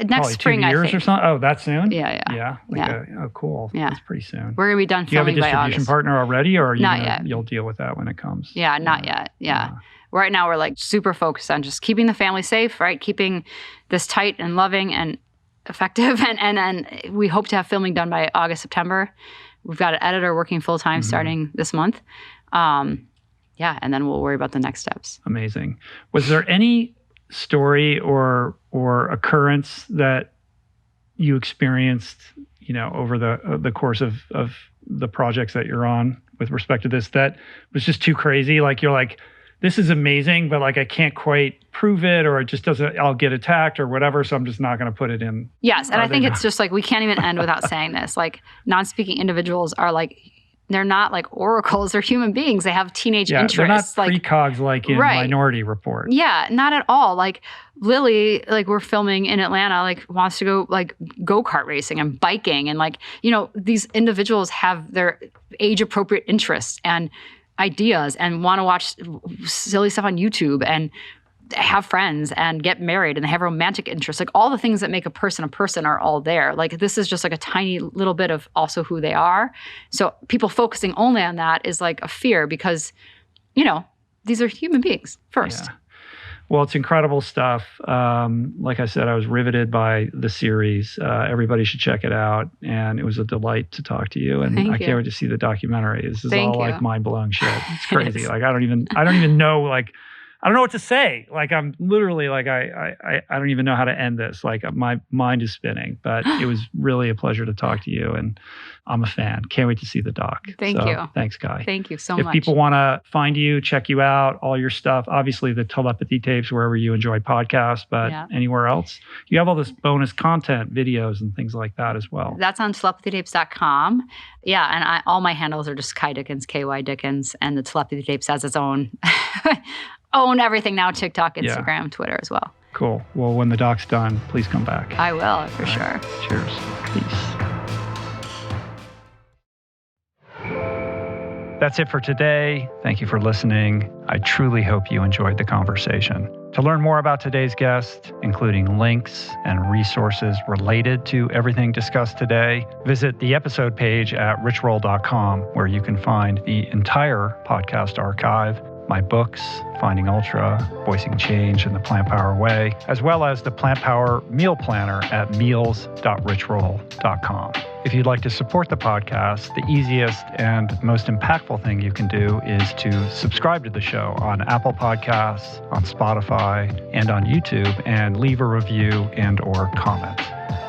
Speaker 1: next spring,
Speaker 2: 2 years
Speaker 1: I think.
Speaker 2: Or something. Oh, that soon?
Speaker 1: Yeah.
Speaker 2: Oh, cool.
Speaker 1: Yeah.
Speaker 2: That's pretty soon.
Speaker 1: We're going to be done
Speaker 2: Do you have a
Speaker 1: filming by
Speaker 2: distribution
Speaker 1: August.
Speaker 2: partner already, or
Speaker 1: Not yet.
Speaker 2: You'll deal with that when it comes?
Speaker 1: Yeah, not yet. Yeah. Right now, we're like super focused on just keeping the family safe, right? Keeping this tight and loving and effective. And then we hope to have filming done by August, September. We've got an editor working full time starting this month. And then we'll worry about the next steps.
Speaker 2: Amazing. Was there any story or occurrence that you experienced, over the course of the projects that you're on with respect to this that was just too crazy? Like you're like, this is amazing, but like I can't quite prove it, or it just doesn't, I'll get attacked or whatever, so I'm just not going to put it in.
Speaker 1: Yes, and I think it's just like we can't even end without saying this. Like non-speaking individuals are like, they're not like oracles, they're human beings. They have teenage interests.
Speaker 2: They're not precogs like in Minority Report.
Speaker 1: Yeah, not at all. Like Lily, like we're filming in Atlanta, like wants to go like go-kart racing and biking. And like, these individuals have their age-appropriate interests and ideas and want to watch silly stuff on YouTube and have friends and get married and they have romantic interests. Like all the things that make a person are all there. Like this is just like a tiny little bit of also who they are. So people focusing only on that is like a fear because, these are human beings first.
Speaker 2: Yeah. Well, it's incredible stuff. Like I said, I was riveted by the series. Everybody should check it out. And it was a delight to talk to you. And I can't wait to see the documentary. This is all like mind-blowing shit. It's crazy. Like I don't even know like I don't know what to say. Like, I'm literally like, I don't even know how to end this. Like, my mind is spinning, but it was really a pleasure to talk to you. And I'm a fan. Can't wait to see the doc.
Speaker 1: Thank you.
Speaker 2: Thanks, Guy.
Speaker 1: Thank you so
Speaker 2: If
Speaker 1: much.
Speaker 2: people want to find you, check you out, all your stuff, obviously the Telepathy tapes, wherever you enjoy podcasts, but anywhere else, you have all this bonus content, videos and things like that as well.
Speaker 1: That's on telepathytapes.com. Yeah, and all my handles are just Kai Dickens, KY Dickens, and the Telepathy Tapes has its own everything now, TikTok, Instagram, Twitter as well.
Speaker 2: Cool. Well, when the doc's done, please come back.
Speaker 1: I will, for sure.
Speaker 2: Cheers. Peace. That's it for today. Thank you for listening. I truly hope you enjoyed the conversation. To learn more about today's guest, including links and resources related to everything discussed today, visit the episode page at richroll.com, where you can find the entire podcast archive, my books, Finding Ultra, Voicing Change in the Plant Power Way, as well as the Plant Power Meal Planner at meals.richroll.com. If you'd like to support the podcast, the easiest and most impactful thing you can do is to subscribe to the show on Apple Podcasts, on Spotify, and on YouTube, and leave a review and or comment.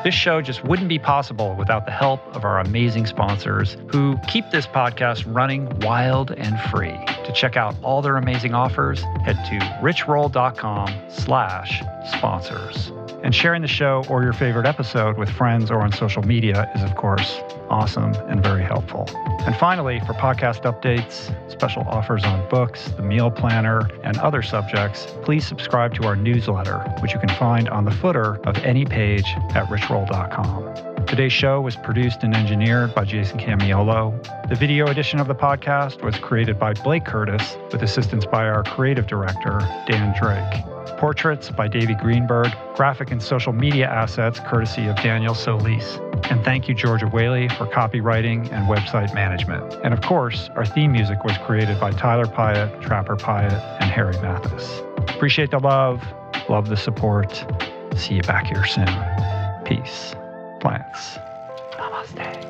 Speaker 2: This show just wouldn't be possible without the help of our amazing sponsors who keep this podcast running wild and free. To check out all their amazing offers, head to richroll.com/sponsors. And sharing the show or your favorite episode with friends or on social media is, of course, awesome and very helpful. And finally, for podcast updates, special offers on books, the meal planner, and other subjects, please subscribe to our newsletter, which you can find on the footer of any page at richroll.com. Today's show was produced and engineered by Jason Camiolo. The video edition of the podcast was created by Blake Curtis with assistance by our creative director, Dan Drake. Portraits by Davey Greenberg, graphic and social media assets courtesy of Daniel Solis. And thank you, Georgia Whaley, for copywriting and website management. And of course, our theme music was created by Tyler Pyatt, Trapper Pyatt, and Harry Mathis. Appreciate the love the support. See you back here soon. Peace. Plants. Namaste.